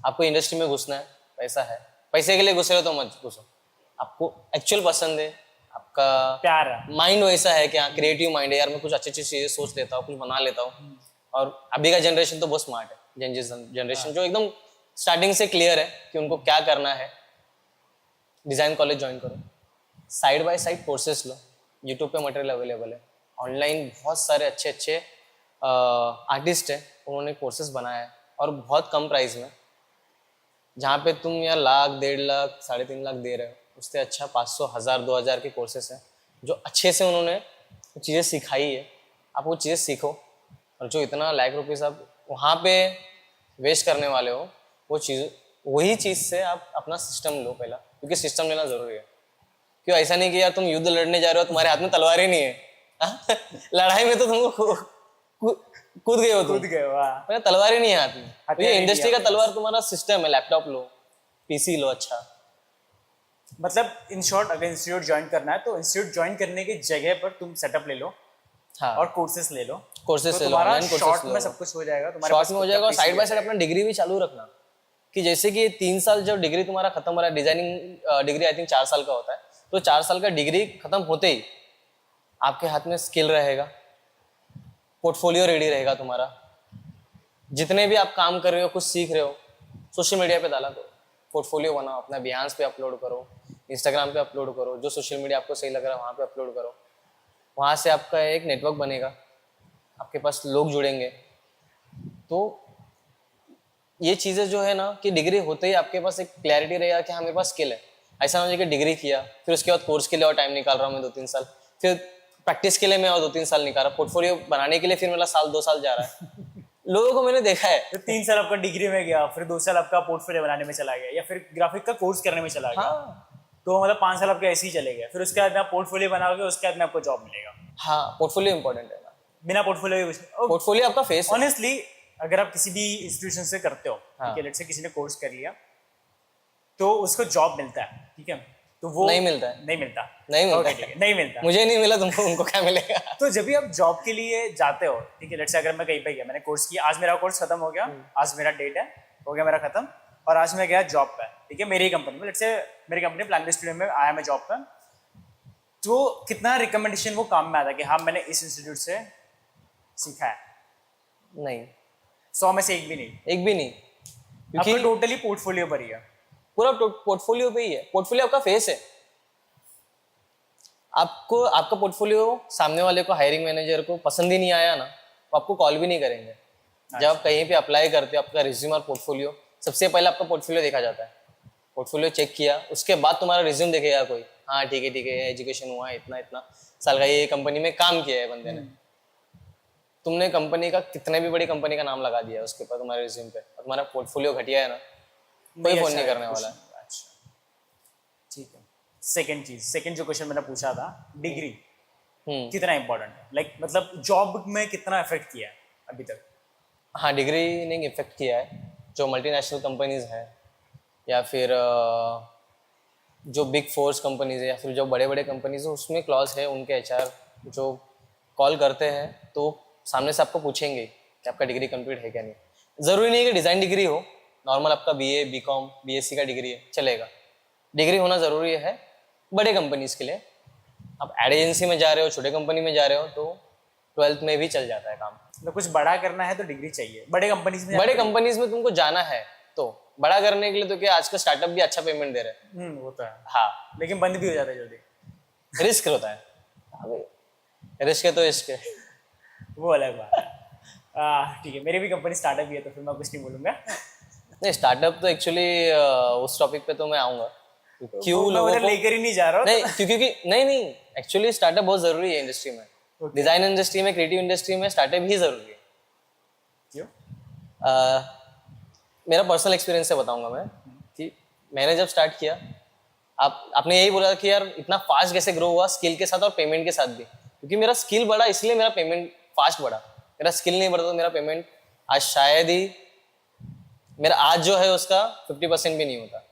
आपको इंडस्ट्री में घुसना है, पैसा है, पैसे के लिए घुस रहे हो तो मत घुसो। आपको एक्चुअल पसंद है, आपका प्यार है, माइंड वैसा है कि हाँ क्रिएटिव माइंड है यार, मैं कुछ अच्छी अच्छी चीजें सोच लेता हूँ, कुछ बना लेता हूँ। और अभी का जनरेशन तो बहुत स्मार्ट है, जनरेशन जो एकदम स्टार्टिंग से क्लियर है कि उनको क्या करना है। डिजाइन कॉलेज ज्वाइन करो, side by side courses low, YouTube पे मटेरियल अवेलेबल है, ऑनलाइन बहुत सारे अच्छे अच्छे आर्टिस्ट हैं, उन्होंने कोर्सेज बनाया है और बहुत कम प्राइस में। जहाँ पे तुम यार लाख, 1.5 लाख, 3.5 लाख दे रहे हो, उससे अच्छा 500, 1000, 2000 के कोर्सेस हैं जो अच्छे से उन्होंने चीज़ें सिखाई है। आप वो चीज़ें सीखो, और जो इतना लाख रुपीज़ आप वहाँ पे वेस्ट करने वाले हो, वही चीज़ से आप अपना सिस्टम लो पहला, क्योंकि सिस्टम लेना ज़रूरी है। क्यों ऐसा नहीं कि यार तुम युद्ध लड़ने जा रहे हो, तुम्हारे हाथ में तलवार ही नहीं है लड़ाई में तो तुमको कूद गए हो, तुम कूद गए हो, हाँ। मेरा तलवार ही नहीं है हाथ में। तो ये नहीं इंडस्ट्री का है तलवार तुम्हारा सिस्टम है, लैपटॉप लो, पीसी लो अच्छा। मतलब इन शॉर्ट, अगर इंस्टीट्यूट ज्वाइन करना है तो इंस्टीट्यूट ज्वाइन करने की जगह पर तुम सेटअप ले लो, हाँ, और कोर्सेस ले लो, कोर्सेस तो ले लो, तुम्हारा ऑनलाइन कोर्सेस शॉर्ट लो, में सब कुछ हो जाएगा, तुम्हारे शॉर्ट पास में हो खुद जाएगा। का और साइड PC बाय साइड अपना डिग्री भी चालू रखना, कि जैसे कि 3 साल जब डिग्री तुम्हारा खत्म हो रहा है, डिजाइनिंग डिग्री आई थिंक 4 साल का होता है, तो 4 साल का डिग्री खत्म होते ही आपके हाथ में स्किल रहेगा, पोर्टफोलियो रेडी रहेगा तुम्हारा। जितने भी आप काम कर रहे हो, कुछ सीख रहे हो, सोशल मीडिया पे डाला करो, पोर्टफोलियो बनाओ, अपना बिहांस पे अपलोड करो, इंस्टाग्राम पे अपलोड करो, जो सोशल मीडिया आपको सही लग रहा है वहाँ पे अपलोड करो। वहाँ से आपका एक नेटवर्क बनेगा, आपके पास लोग जुड़ेंगे। तो ये चीज़ें जो है ना, कि डिग्री होते ही आपके पास एक क्लैरिटी रहेगा कि हाँ मेरे पास स्किल है। ऐसा ना हो कि डिग्री किया, फिर उसके बाद कोर्स के लिए और टाइम निकाल रहा हूँ मैं 2-3 साल, फिर प्रैक्टिस के लिए मैं और 2-3 साल निकाल रहा, पोर्टफोलियो बनाने के लिए फिर मेरा 1-2 साल जा रहा है लोगों को मैंने देखा है। तो 3 साल आपका डिग्री में गया, फिर 2 साल आपका पोर्टफोलियो बनाने में चला गया, या फिर ग्राफिक का कोर्स करने में चला गया, हाँ तो मतलब 5 साल आपके ऐसे ही चले गए। फिर उसके बाद में आप पोर्टफोलियो बनाओगे, उसके बाद में आपको जॉब मिलेगा। हाँ, पोर्टफोलियो इंपॉर्टेंट है ना, बिना पोर्टफोलियो पोर्टफोलियो आपका फेस है। ऑनेस्टली अगर आप किसी भी इंस्टीट्यूशन से करते हो, हाँ। ठीक है, लेट्स से किसी ने कोर्स कर लिया तो उसको जॉब मिलता है, ठीक है, तो वो नहीं मिलता है, नहीं मिलता, नहीं मिलता ओके, है। ठीक है, नहीं मिलता। मुझे नहीं मिला, तुमको उनको क्या मिलेगा तो जब भी आप जॉब के लिए जाते हो, ठीक है, लेट्स से अगर मैं कहीं पे गया, मैंने कोर्स किया, आज मेरा कोर्स खत्म हो गया, आज मेरा डेट है, हो गया मेरा खत्म, और आज मैं गया जॉब पे, ठीक है, मेरी कंपनी में, लेट्स से मेरी कंपनी प्लान स्टूडियो में आया मैं जॉब पे, तो कितना रिकमेंडेशन वो काम में आता है कि हाँ मैंने इस इंस्टीट्यूट से सीखा है? नहीं, 100 में से एक भी नहीं, एक भी नहीं, आपका क्योंकि टोटली पोर्टफोलियो पर ही है। पूरा पोर्टफोलियो पे ही है। पोर्टफोलियो आपका फेस है। आपको आपका पोर्टफोलियो सामने वाले को, हायरिंग मैनेजर को पसंद ही नहीं आया ना, तो आपको कॉल भी नहीं करेंगे। जब आप कहीं पे अप्लाई करते हो, आपका रिज्यूम और पोर्टफोलियो, सबसे पहले आपका पोर्टफोलियो देखा जाता है। पोर्टफोलियो चेक किया, उसके बाद तुम्हारा रिज्यूम देखेगा कोई, हाँ ठीक है, एजुकेशन हुआ है इतना इतना साल का, ये कंपनी में काम किया है बंदे ने। तुमने कंपनी का, कितने भी बड़ी कंपनी का नाम लगा दिया है उसके ऊपर तुम्हारे रिज्यूम पे, और तुम्हारा पोर्टफोलियो घटिया है ना, कोई फोन नहीं करने वाला है। अच्छा, ठीक है। सेकंड चीज, सेकंड जो क्वेश्चन मैंने पूछा था, डिग्री कितना इंपॉर्टेंट है, लाइक मतलब जॉब में कितना इफेक्ट किया है अभी तक? हाँ, डिग्री ने इफेक्ट किया है। जो मल्टीनेशनल कंपनीज हैं, या फिर जो बिग फोर्स कंपनीज है, या फिर जो बड़े बड़े कंपनीज है, उसमें क्लॉज है, उनके एचआर जो कॉल करते हैं तो सामने से आपको पूछेंगे कि आपका डिग्री कंप्लीट है क्या नहीं। ज़रूरी नहीं है कि डिज़ाइन डिग्री हो, नॉर्मल आपका बीए, बीकॉम, बीएससी का डिग्री है, चलेगा। डिग्री होना ज़रूरी है बड़े कंपनीज के लिए। आप एड एजेंसी में जा रहे हो, छोटे कंपनी में जा रहे हो, तो 12th में भी चल जाता है काम। मतलब कुछ बड़ा करना है तो डिग्री चाहिए, बड़े कंपनीज में, बड़े कंपनीज में तुमको जाना है तो बड़ा करने के लिए तो क्या, आज का स्टार्टअप भी अच्छा पेमेंट दे रहे हैं। वो तो है, हाँ, लेकिन बंद भी हो जाता है जल्दी। रिस्क होता है, रिस्क है तो इश्क है। वो अलग बात है। ठीक है, मेरी भी कंपनी स्टार्टअप ही है, तो फिर मैं कुछ नहीं बोलूंगा। नहीं, स्टार्टअप तो एक्चुअली उस टॉपिक पे तो मैं आऊंगा, क्यों लोगों को लेकर ही नहीं जा रहा हूँ। नहीं, क्योंकि नहीं एक्चुअली स्टार्टअप बहुत जरूरी है इंडस्ट्री में। डिजाइन इंडस्ट्री में, क्रिएटिव इंडस्ट्री में स्टार्टअप ही जरूरी है। क्यों? मेरा पर्सनल एक्सपीरियंस से बताऊंगा मैं कि मैंने जब स्टार्ट किया, आपने यही बोला कि यार इतना फास्ट कैसे ग्रो हुआ, स्किल के साथ और पेमेंट के साथ भी। क्योंकि मेरा स्किल बढ़ा इसलिए मेरा पेमेंट फास्ट बढ़ा। मेरा स्किल नहीं बढ़ा तो मेरा पेमेंट आज शायद ही मेरा आज जो है उसका 50% भी नहीं होता।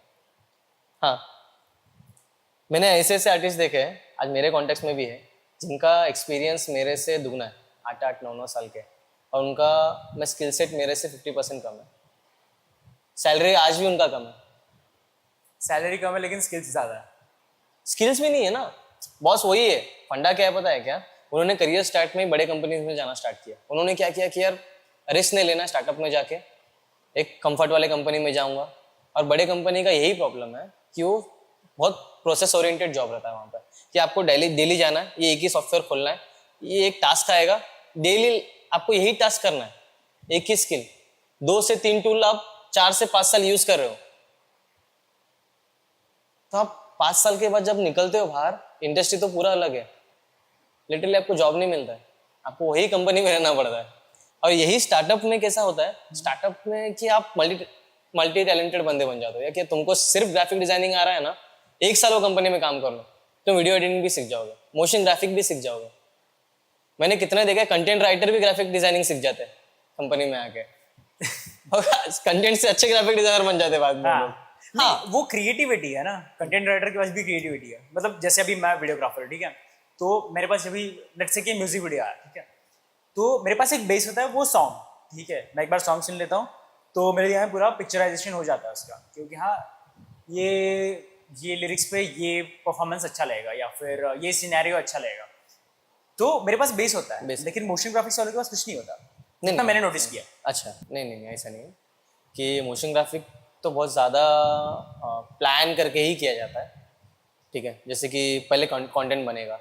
हाँ, मैंने ऐसे ऐसे आर्टिस्ट देखे हैं, आज मेरे कॉन्टेक्स्ट में भी है, जिनका एक्सपीरियंस मेरे से दुगना है, 8-8 9 9 साल के, और उनका मैं स्किल सेट मेरे से 50% कम है, सैलरी आज भी उनका कम है। सैलरी कम है लेकिन स्किल्स ज़्यादा है। स्किल्स भी नहीं है ना, बॉस वही है। फंडा क्या है पता है क्या? उन्होंने करियर स्टार्ट में बड़े कंपनीज में जाना स्टार्ट किया। उन्होंने क्या किया कि यार रिस्क नहीं लेना, स्टार्टअप में जाके एक कंफर्ट वाले कंपनी में जाऊंगा। और बड़े कंपनी का यही प्रॉब्लम है कि वो बहुत प्रोसेस ओरिएंटेड जॉब रहता है वहाँ पर, कि आपको डेली डेली जाना है, ये एक ही सॉफ्टवेयर खोलना है, ये एक टास्क आएगा, डेली आपको यही टास्क करना है, एक ही स्किल, 2 से 3 टूल आप 4 से 5 साल यूज कर रहे हो। तो आप 5 साल के बाद जब निकलते हो बाहर, इंडस्ट्री तो पूरा अलग है, लिटरली आपको जॉब नहीं मिलता है, आपको वही कंपनी में रहना पड़ता है। और यही स्टार्टअप में कैसा होता है, स्टार्टअप में कि आप मल्टी टैलेंटेड बंदे बन जाते हो, या कि तुमको सिर्फ ग्राफिक डिजाइनिंग आ रहा है ना, 1 साल वो कंपनी में काम कर लो, तो वीडियो एडिटिंग भी सीख जाओगे, मोशन ग्राफिक भी सीख जाओगे। मैंने कितने देखा, कंटेंट राइटर भी ग्राफिक डिजाइनिंग सीख जाते हैं कंपनी में आके और कंटेंट से अच्छे ग्राफिक डिजाइनर बन जाते हैं बाद में लोग। हाँ, वो क्रिएटिविटी है ना, कंटेंट राइटर के पास भी क्रिएटिविटी है। मतलब जैसे अभी मैं वीडियोग्राफर, ठीक है, तो मेरे पास अभी लेट्स से कि म्यूजिक वीडियो आया, ठीक है, तो मेरे पास एक बेस होता है वो सॉन्ग, ठीक है, मैं एक बार सॉन्ग सुन लेता हूँ तो मेरे यहाँ पूरा पिक्चराइजेशन हो जाता है उसका, क्योंकि हाँ ये लिरिक्स पे ये परफॉर्मेंस अच्छा लगेगा या फिर ये सिनेरियो अच्छा लगेगा, तो मेरे पास बेस होता है। लेकिन मोशन ग्राफिक्स वाले के पास कुछ नहीं होता, जितना मैंने नोटिस किया। अच्छा, नहीं ऐसा नहीं है कि मोशन ग्राफिक तो बहुत ज़्यादा प्लान करके ही किया जाता है, ठीक है। जैसे कि पहले कंटेंट बनेगा,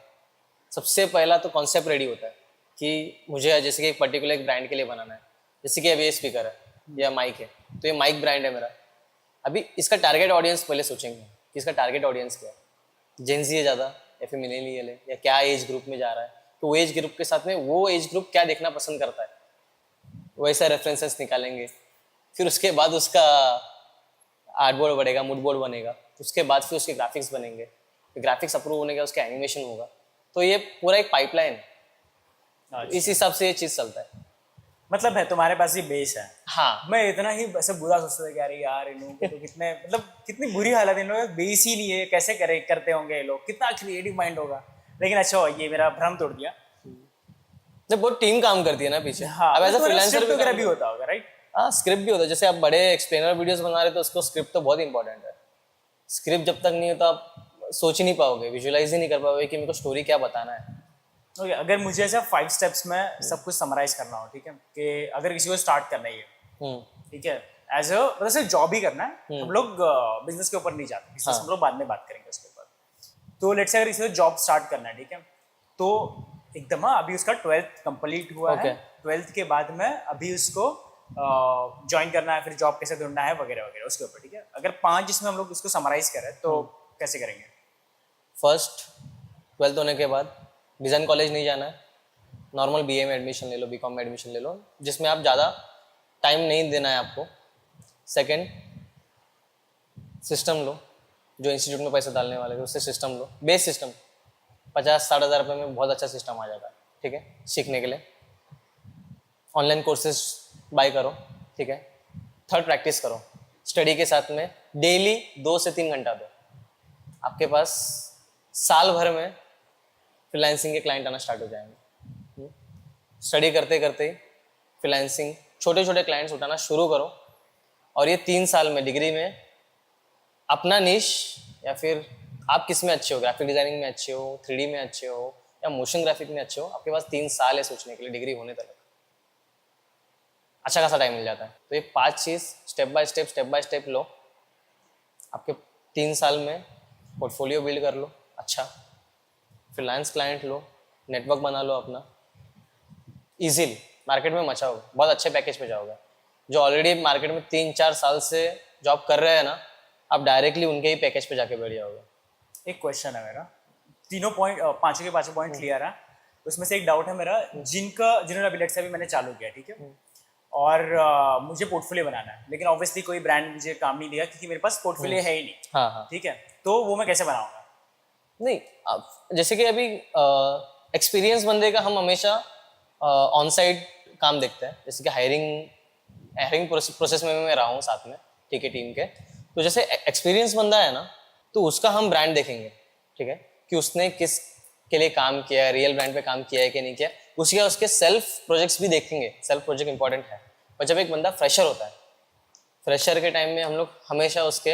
सबसे पहला तो कॉन्सेप्ट रेडी होता है कि मुझे जैसे कि एक पर्टिकुलर एक ब्रांड के लिए बनाना है। जैसे कि अभी ये स्पीकर है या माइक है, तो ये माइक ब्रांड है मेरा। अभी इसका टारगेट ऑडियंस पहले सोचेंगे कि इसका टारगेट ऑडियंस क्या है, जेंजी है ज़्यादा या फिर मिलेनियल है, या क्या एज ग्रुप में जा रहा है, तो वो एज ग्रुप के साथ में वो एज ग्रुप क्या देखना पसंद करता है, वैसा रेफरेंसेस निकालेंगे। फिर उसके बाद उसका आर्ट बोर्ड बनेगा, मूड बोर्ड बनेगा, उसके बाद फिर उसके ग्राफिक्स बनेंगे, ग्राफिक्स अप्रूव होने के उसका एनिमेशन होगा। तो ये पूरा एक पाइपलाइन है, इस हिसाब से ये चीज़ चलता है। मतलब है तुम्हारे पास ये बेस है। हाँ, मैं इतना ही ऐसे बुरा सोचता था कि अरे यार इन लोगों को तो कितने मतलब कितनी बुरी हालत है, इन लोगों का बेस ही नहीं है, कैसे करते होंगे ये लोग, कितना क्रिएटिव माइंड होगा। लेकिन अच्छा ये मेरा भ्रम तोड़ दिया। जब बहुत टीम काम करती है ना पीछे। हाँ, अब ऐसा तो फ्रीलांसर वगैरह भी होता होगा, राइट? हाँ, स्क्रिप्ट भी होता है। जैसे आप बड़े एक्सप्लेनर वीडियोस बना रहे हो तो उसको स्क्रिप्ट तो बहुत इंपॉर्टेंट है। स्क्रिप्ट जब तक नहीं होता आप सोच ही नहीं पाओगे, विजुअलाइज ही नहीं कर पाओगे कि मेरे को स्टोरी क्या बताना है। ओके, अगर मुझे ऐसा 5 स्टेप्स में सब कुछ समराइज करना हो, ठीक है, कि अगर किसी को स्टार्ट करना ही है, ठीक है, एज अ मतलब सिर्फ जॉब ही करना है, हम लोग बिजनेस के ऊपर नहीं जाते, बिजनेस हम लोग बाद में बात करेंगे उसके ऊपर। तो लेट्स से अगर किसी को जॉब स्टार्ट करना है, ठीक है, तो एकदम अभी उसका 12th कंप्लीट हुआ है, 12th के बाद में अभी उसको ज्वाइन करना है, फिर जॉब कैसे ढूंढना है वगैरह वगैरह उसके ऊपर, ठीक है। अगर 5 जिसमें हम लोग इसको समराइज करें तो कैसे करेंगे? फर्स्ट 12th होने के बाद डिज़ाइन कॉलेज नहीं जाना है, नॉर्मल बीए में एडमिशन ले लो, बीकॉम में एडमिशन ले लो, जिसमें आप ज़्यादा टाइम नहीं देना है आपको। सेकंड, सिस्टम लो, जो इंस्टीट्यूट में पैसे डालने वाले थे उससे सिस्टम लो, बेस सिस्टम 50-60 हज़ार रुपये में बहुत अच्छा सिस्टम आ जाता है, ठीक है, सीखने के लिए। ऑनलाइन कोर्सेज बाय करो, ठीक है। थर्ड, प्रैक्टिस करो, स्टडी के साथ में डेली 2 से 3 घंटा दो, आपके पास साल भर में फ्रीलांसिंग के क्लाइंट आना स्टार्ट हो जाएंगे। स्टडी करते करते ही फ्रीलांसिंग छोटे छोटे क्लाइंट्स उठाना शुरू करो, और ये 3 साल में डिग्री में अपना निश, या फिर आप किस में अच्छे हो, ग्राफिक डिजाइनिंग में अच्छे हो, 3D में अच्छे हो, या मोशन ग्राफिक में अच्छे हो, आपके पास 3 साल है सोचने के लिए, डिग्री होने तक अच्छा खासा टाइम मिल जाता है। तो ये 5 चीज़ स्टेप बाय स्टेप लो, आपके 3 साल में पोर्टफोलियो बिल्ड कर लो, अच्छा फ्रीलांस क्लाइंट लो, नेटवर्क बना लो अपना, इजीली मार्केट में मचाओगे, बहुत अच्छे पैकेज पे जाओगे। जो ऑलरेडी मार्केट में 3-4 साल से जॉब कर रहे हैं ना, आप डायरेक्टली उनके ही पैकेज पे जाके बैठ जाओगे। एक क्वेश्चन है मेरा, तीनों पॉइंट, पांचों के पांचों पॉइंट क्लियर है, उसमें से एक डाउट है मेरा, जिन्होंने अभी लेट्स से अभी मैंने चालू किया, ठीक है, और मुझे पोर्टफोलियो बनाना है, लेकिन ऑब्वियसली कोई ब्रांड मुझे काम नहीं दिया क्योंकि मेरे पास पोर्टफोलियो है ही नहीं। हाँ, ठीक है, तो वो मैं कैसे बनाऊंगा? नहीं, आप जैसे कि अभी एक्सपीरियंस बंदे का हम हमेशा ऑन साइट काम देखते हैं, जैसे कि हायरिंग हायरिंग प्रोसेस में मैं रहा हूँ साथ में, ठीक है, टीम के। तो जैसे एक्सपीरियंस बंदा है ना, तो उसका हम ब्रांड देखेंगे, ठीक है, कि उसने किस के लिए काम किया है, रियल ब्रांड पे काम किया है कि नहीं किया। उसके सेल्फ प्रोजेक्ट्स भी देखेंगे, सेल्फ प्रोजेक्ट इंपॉर्टेंट है। और जब एक बंदा फ्रेशर होता है, फ्रेशर के टाइम में हम लोग हमेशा उसके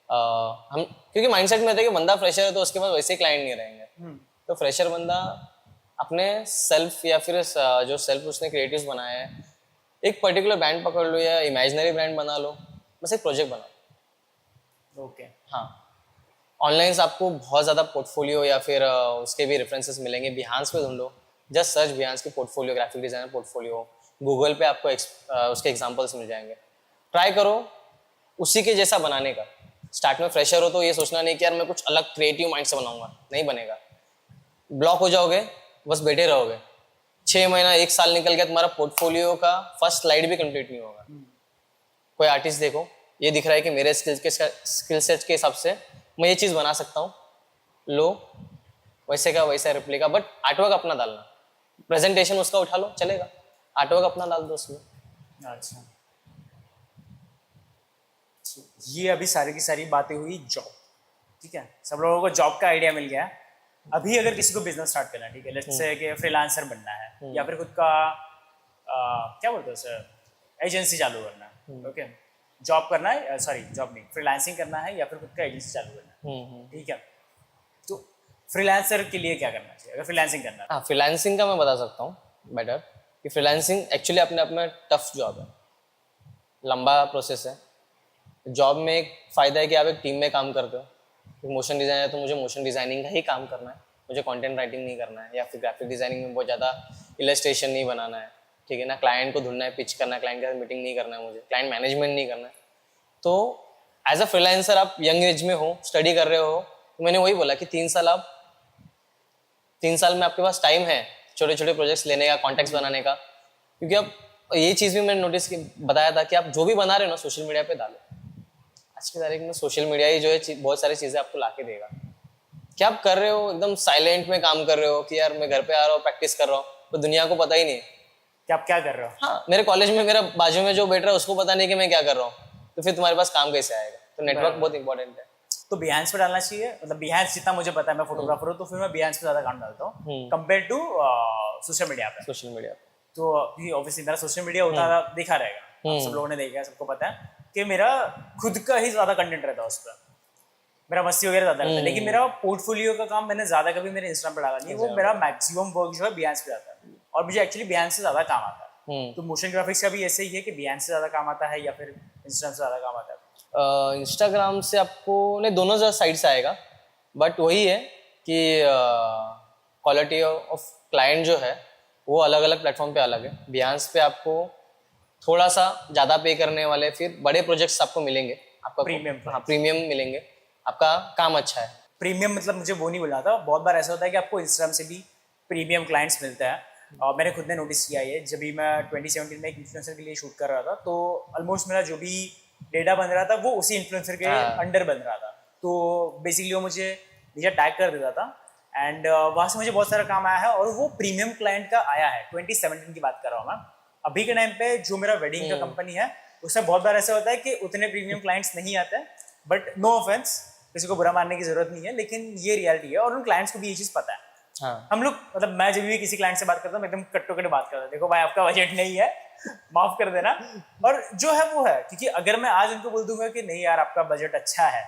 हम क्योंकि माइंडसेट में होता है कि बंदा फ्रेशर है तो उसके पास वैसे ही क्लाइंट नहीं रहेंगे। तो फ्रेशर बंदा अपने सेल्फ या फिर जो सेल्फ उसने क्रिएटिव्स बनाया है, एक पर्टिकुलर ब्रांड पकड़ लो या इमेजिनरी ब्रांड बना लो, बस एक प्रोजेक्ट बनाओ। ओके। हाँ, ऑनलाइन आपको बहुत ज़्यादा पोर्टफोलियो या फिर उसके भी रेफरेंसेस मिलेंगे। बिहांस पे ढूंढो, जस्ट सर्च बिहांस की portfolio, graphic designer portfolio. Google पे आपको उसके एग्जांपल्स मिल जाएंगे। ट्राई करो उसी के जैसा बनाने का। स्टार्ट में फ्रेशर हो तो ये सोचना नहीं कि यार मैं कुछ अलग क्रिएटिव माइंड से बनाऊंगा, नहीं बनेगा। ब्लॉक हो जाओगे, बस बैठे रहोगे। 6 महीना 1 साल निकल गया, तुम्हारा पोर्टफोलियो का फर्स्ट स्लाइड भी कंप्लीट नहीं होगा। कोई आर्टिस्ट देखो, ये दिख रहा है कि मेरे स्किल सेट के हिसाब से मैं ये चीज़ बना सकता हूँ, लो वैसे का वैसा रिप्लिका, बट आर्टवर्क अपना डालना। प्रेजेंटेशन उसका उठा लो, चलेगा, आर्टवर्क अपना डाल दो उसमें। अच्छा, ये अभी सारी की सारी बातें हुई जॉब, ठीक है, सब लोगों को जॉब का आइडिया मिल गया है। अभी अगर किसी को बिजनेस स्टार्ट करना है, ठीक है, लेट्स से कि फ्रीलांसर बनना है या फिर खुद का क्या बोलते हैं सर, एजेंसी चालू करना है, ओके, जॉब करना है, सॉरी जॉब नहीं, फ्रीलांसिंग करना है या फिर खुद का एजेंसी चालू करना है, ठीक है, तो फ्रीलांसर के लिए क्या करना चाहिए अगर फ्रीलांसिंग करना है? हाँ, फ्रीलांसिंग का मैं बता सकता हूँ बेटर, कि फ्रीलांसिंग एक्चुअली अपने आप में टफ जॉब है, लंबा प्रोसेस है। जॉब में एक फ़ायदा है कि आप एक टीम में काम करते हो। मोशन डिज़ाइन है तो मुझे मोशन डिज़ाइनिंग का ही काम करना है, मुझे कंटेंट राइटिंग नहीं करना है, या फिर ग्राफिक डिज़ाइनिंग में बहुत ज़्यादा इलस्ट्रेशन नहीं बनाना है, ठीक है ना। क्लाइंट को ढूंढना है, पिच करना है, क्लाइंट के साथ मीटिंग नहीं करना है, मुझे क्लाइंट मैनेजमेंट नहीं करना है। तो एज अ फ्रीलांसर आप यंग एज में हो, स्टडी कर रहे हो, तो मैंने वही बोला कि 3 साल में आपके पास टाइम है छोटे छोटे प्रोजेक्ट्स लेने का, कॉन्टेक्ट्स बनाने का। क्योंकि अब ये चीज़ भी मैंने नोटिस बताया था कि आप जो भी बना रहे हो ना सोशल मीडिया पे डालो। आज की तारीख में सोशल मीडिया ही जो है बहुत सारी चीज़ें आपको ला के देगा। क्या आप कर रहे हो, एकदम साइलेंट में काम कर रहे हो कि यार मैं घर पे आ रहा हूँ, प्रैक्टिस कर रहा हूँ, तो दुनिया को पता ही नहीं है कि आप क्या कर रहे हो। हाँ, मेरे कॉलेज में मेरा बाजू में जो बैठ रहा है उसको पता नहीं कि मैं क्या कर रहा हूँ, तो फिर तुम्हारे पास काम कैसे आएगा। तो नेटवर्क बहुत इंपॉर्टेंट है। तो बिहांस पे डालना चाहिए, मतलब बिहांस जितना मुझे पता है, मैं फोटोग्राफर हूँ तो फिर मैं बिहांस पे ज़्यादा काम डालता हूँ कंपेयर टू सोशल मीडिया पे। सोशल मीडिया तो ऑब्वियसली मेरा सोशल मीडिया उतना देखा रहेगा, सब लोगों ने देखा है, सबको पता है कि मेरा खुद का ही ज़्यादा कंटेंट रहता है उस पर, मेरा मस्ती वगैरह ज़्यादा रहता है। लेकिन मेरा पोर्टफोलियो का काम मैंने ज़्यादा कभी मेरे इंस्टाग्राम पे डाला नहीं है, वो मेरा मैक्सिमम वर्क जो है बिहांस पे जाता है, और मुझे एक्चुअली बिहांस से ज़्यादा काम आता है। तो मोशन ग्राफिक्स का भी ऐसे ही है कि बिहांस से ज़्यादा काम आता है या फिर इंस्टाग्राम से ज़्यादा काम आता है? इंस्टाग्राम से आपको नहीं, दोनों साइड से आएगा, बट वही है कि क्वालिटी ऑफ क्लाइंट जो है वो अलग अलग प्लेटफॉर्म पे अलग है। बिहांस पे आपको थोड़ा सा ज़्यादा पे करने वाले फिर बड़े प्रोजेक्ट्स आपको मिलेंगे, आपका प्रीमियम, हाँ प्रीमियम मिलेंगे, आपका काम अच्छा है। प्रीमियम मतलब मुझे वो नहीं बोला था, बहुत बार ऐसा होता है कि आपको इंस्टाग्राम से भी प्रीमियम क्लाइंट्स मिलते हैं, और मैंने खुद ने नोटिस किया है। जब भी मैं 2017 में एक इन्फ्लुएंसर के लिए शूट कर रहा था तो ऑलमोस्ट मेरा जो भी डेटा बन रहा था वो उसी इन्फ्लुएंसर के अंडर बन रहा था। तो बेसिकली वो मुझे टैग कर देता था, एंड वहाँ से मुझे बहुत सारा काम आया है, और वो प्रीमियम क्लाइंट का आया है। 2017 की बात कर रहा हूँ मैं। अभी के टाइम पे जो मेरा वेडिंग का कंपनी है उसमें बहुत बार ऐसा होता है कि उतने प्रीमियम क्लाइंट्स नहीं आते हैं, बट नो ऑफेंस, किसी को बुरा मानने की जरूरत नहीं है, लेकिन ये रियलिटी है और उन क्लाइंट्स को भी ये चीज़ पता है। हाँ। हम लोग, मतलब मैं जब भी किसी क्लाइंट से बात करता हूँ मैं एकदम कट्टो कट बात करता हूँ, देखो भाई आपका बजट नहीं है, माफ कर देना, और जो है वो है। क्योंकि अगर मैं आज उनको बोल दूंगा कि नहीं यार आपका बजट अच्छा है,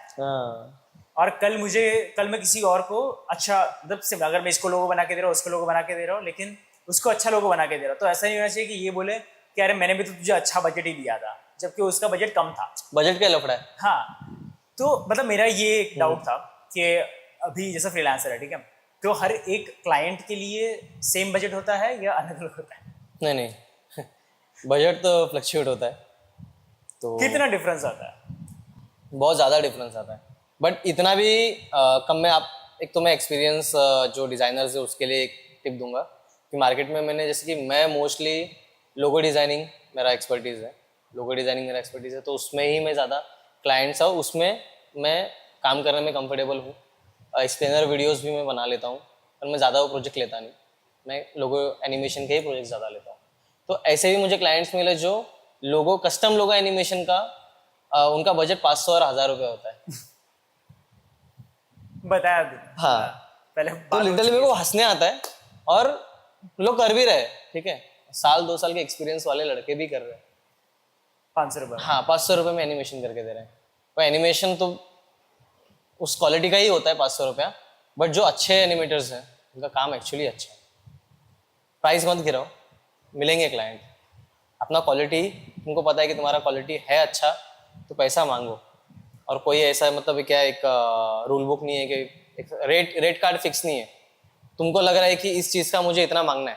और कल मैं किसी और को अच्छा, मतलब अगर मैं इसको लोगो बना के दे रहा हूँ, उसको लोगो बना के दे रहा हूँ, लेकिन उसको अच्छा लोगो बना के दे रहा हूँ, तो ऐसा नहीं होना चाहिए कि ये बोले कि अरे मैंने भी तो तुझे अच्छा बजट ही दिया था, जबकि उसका बजट कम था। बजट क्या लफड़ा है। हाँ, तो मतलब मेरा ये एक डाउट था कि अभी जैसा फ्रीलांसर है, ठीक है, तो हर एक क्लाइंट के लिए सेम बजट होता है या अलग अलग होता है? नहीं बजट तो फ्लक्चुएट होता है। तो कितना डिफरेंस आता है? बहुत ज़्यादा डिफरेंस आता है, बट इतना भी कम में आप, एक तो मैं एक्सपीरियंस जो डिज़ाइनर्स है उसके लिए एक टिप दूंगा कि मार्केट में मैंने, जैसे कि मैं मोस्टली लोगो डिज़ाइनिंग मेरा एक्सपर्टीज़ है, तो उसमें ही मैं ज़्यादा क्लाइंट्स हूँ, उसमें मैं काम करने में कंफर्टेबल हूँ। एक्सप्लेनर वीडियोस भी मैं बना लेता हूँ, पर मैं ज़्यादा वो प्रोजेक्ट लेता नहीं, मैं लोगो एनिमेशन के ही प्रोजेक्ट ज़्यादा लेता हूँ। तो ऐसे भी मुझे क्लाइंट्स मिले जो लोगो कस्टम लोगो एनिमेशन का उनका बजट 500 और 1000 रुपये होता है। बताया अभी। हाँ। पहले तो बात हो लिटरली चुकी मेरे को हंसने आता है, और लोग कर भी रहे, ठीक है, 1-2 साल के एक्सपीरियंस वाले लड़के भी कर रहे हैं। 500 रुपये। हाँ, 500 रुपये में एनिमेशन करके दे रहे हैं। तो एनिमेशन तो उस क्वालिटी का ही होता है 500 रुपया, बट जो अच्छे एनिमेटर्स हैं उनका काम एक्चुअली अच्छा है। प्राइस मत गिराओ, मिलेंगे क्लाइंट। अपना क्वालिटी, तुमको पता है कि तुम्हारा क्वालिटी है अच्छा, तो पैसा मांगो। और कोई ऐसा मतलब क्या एक रूल बुक नहीं है कि एक रेट कार्ड फिक्स नहीं है। तुमको लग रहा है कि इस चीज़ का मुझे इतना मांगना है,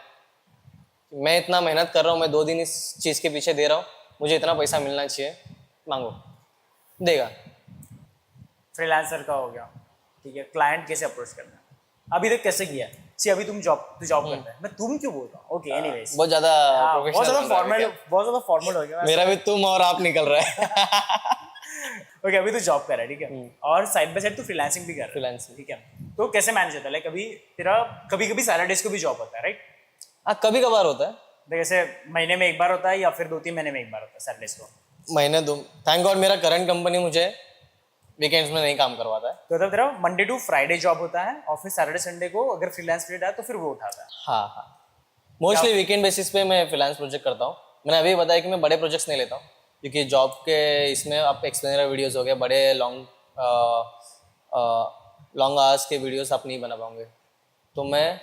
मैं इतना मेहनत कर रहा हूँ, मैं 2 दिन इस चीज़ के पीछे दे रहा हूँ, मुझे इतना पैसा मिलना चाहिए, मांगो, देगा। फ्रीलांसर का हो गया, ठीक है। क्लाइंट कैसे अप्रोच करना है, अभी तक कैसे किया है? सी अभी तू जॉब करता है, मैं तुम क्यों बोल रहा हूँ? Okay, anyways. बहुत ज़्यादा बहुत ज़्यादा फॉर्मल हो गया। मेरा भी तुम और आप निकल रहा है। ओके, अभी तू जॉब कर रहा है, ठीक है, और साइड बाय साइड तू फ्रीलांसिंग भी कर रहा है, फ्रीलांसिंग। ठीक है। तो कैसे मैनेज होता है? लाइक अभी तेरा कभी कभी सैटरडेज को भी जॉब होता है, राइट? हाँ, कभी कभार होता है। जैसे महीने में एक बार होता है या फिर 2-3 महीने में एक बार होता है सैटरडेज को? महीने 2। थैंक गॉड मेरा करंट कंपनी मुझे वीकेंड्स में नहीं काम करवाता है। तो तेरा मंडे टू फ्राइडे जॉब होता है, और फिर सैटरडे संडे को अगर फ्रीलांस पीरियड है तो फिर वो उठाता है। हाँ हाँ, मोस्टली वीकेंड बेसिस पे मैं फ्रीलांस प्रोजेक्ट करता हूँ। मैंने अभी बताया कि मैं बड़े प्रोजेक्ट्स नहीं लेता हूँ, क्योंकि जॉब के इसमें आप एक्सप्लेनर वीडियोस हो गए, बड़े लॉन्ग आवर्स के वीडियोस आप नहीं बना पाओगे। तो मैं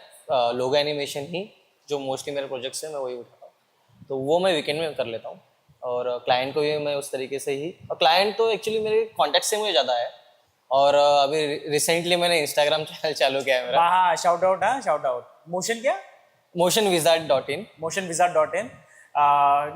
लोगो एनिमेशन ही, जो मोस्टली मेरे प्रोजेक्ट्स हैं, मैं वही उठाता हूँ। तो वो मैं वीकेंड में कर लेता हूँ, और क्लाइंट को भी मैं उस तरीके से ही। और क्लाइंट तो एक्चुअली मेरे कॉन्टैक्ट से मुझे ज़्यादा है। और अभी रिसेंटली मैंने इंस्टाग्राम चैनल चालू किया है मेरा। हाँ, शाउट आउट। मोशन क्या? motionwizard.in। motionwizard.in।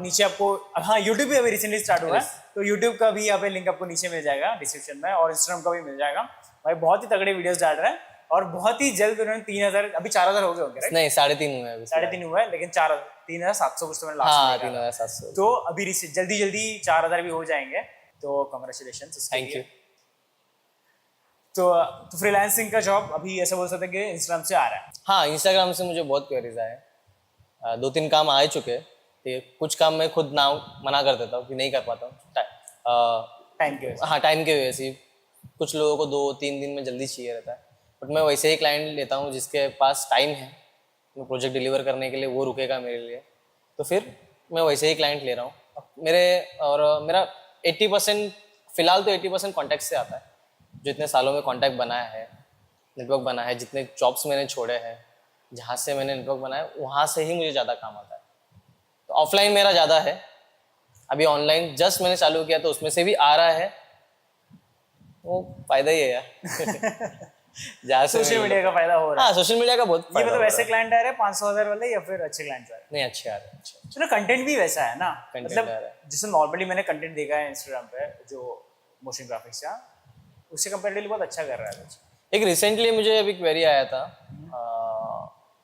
नीचे आपको, हाँ, यूट्यूब भी अभी रिसेंटली स्टार्ट हुआ है, तो यूट्यूब का भी यहाँ पे लिंक आपको नीचे मिल जाएगा डिस्क्रिप्शन में, और इंस्टाग्राम का भी मिल जाएगा। भाई बहुत ही तगड़े वीडियोस डाल रहे हैं, और बहुत ही जल्द उन्होंने 3000, अभी 4000 हो गए होंगे, राइट? नहीं, 3.5 हुए अभी। 3.5 हुआ है, लेकिन 3700 कुछ तो मैंने हाँ, लास्ट में 3700। तो अभी जल्दी 4000 भी हो जाएंगे, तो कांग्रेचुलेशंस। Thank you. तो फ्रीलांसिंग का जॉब अभी ऐसा बोल सकते हैं कि इंस्टाग्राम से आ रहा है? हाँ, इंस्टाग्राम से मुझे बहुत क्वेरीज आए, 2-3 काम आ चुके हैं। ठीक है, कुछ काम मैं खुद ना मना कर देता हूँ कि नहीं कर पाता हूँ टाइम के वजह हाँ, टाइम की वजह से। कुछ लोगों को 2-3 दिन में जल्दी चाहिए रहता है, बट मैं वैसे ही क्लाइंट लेता हूँ जिसके पास टाइम है, मैं प्रोजेक्ट डिलीवर करने के लिए वो रुकेगा मेरे लिए, तो फिर मैं वैसे ही क्लाइंट ले रहा हूँ मेरा 80%, फिलहाल तो 80% कॉन्टैक्ट से आता है। जो इतने सालों में कॉन्टैक्ट बनाया है, नेटवर्क बना है, जितने जॉब्स मैंने छोड़े हैं, जहाँ से मैंने नेटवर्क बनाया, वहाँ से ही मुझे ज़्यादा काम आता है। तो ऑफलाइन मेरा ज़्यादा है, अभी ऑनलाइन जस्ट मैंने चालू किया तो उसमें से भी आ रहा है, वो फायदा ही है यार। जहाँ से सोशल मीडिया का फायदा हो रहा है। हाँ, सोशल मीडिया का बहुत ये फायदा मतलब हो रहा ऐसे है। क्लाइंट आ रहे हैं 500,000 वाले, या फिर अच्छे क्लाइंट आ रहे हैं? नहीं, अच्छे आ रहे हैं, अच्छे। चलो, कंटेंट भी वैसा है ना, Content मतलब आ रहा है। जैसे नॉर्मली मैंने कंटेंट देखा है इंस्टाग्राम पे, जो मोशन ग्राफिक्स का, उससे कंपेरेटिवली बहुत अच्छा कर रहा है कुछ। एक रिसेंटली मुझे अभी क्वेरी आया था,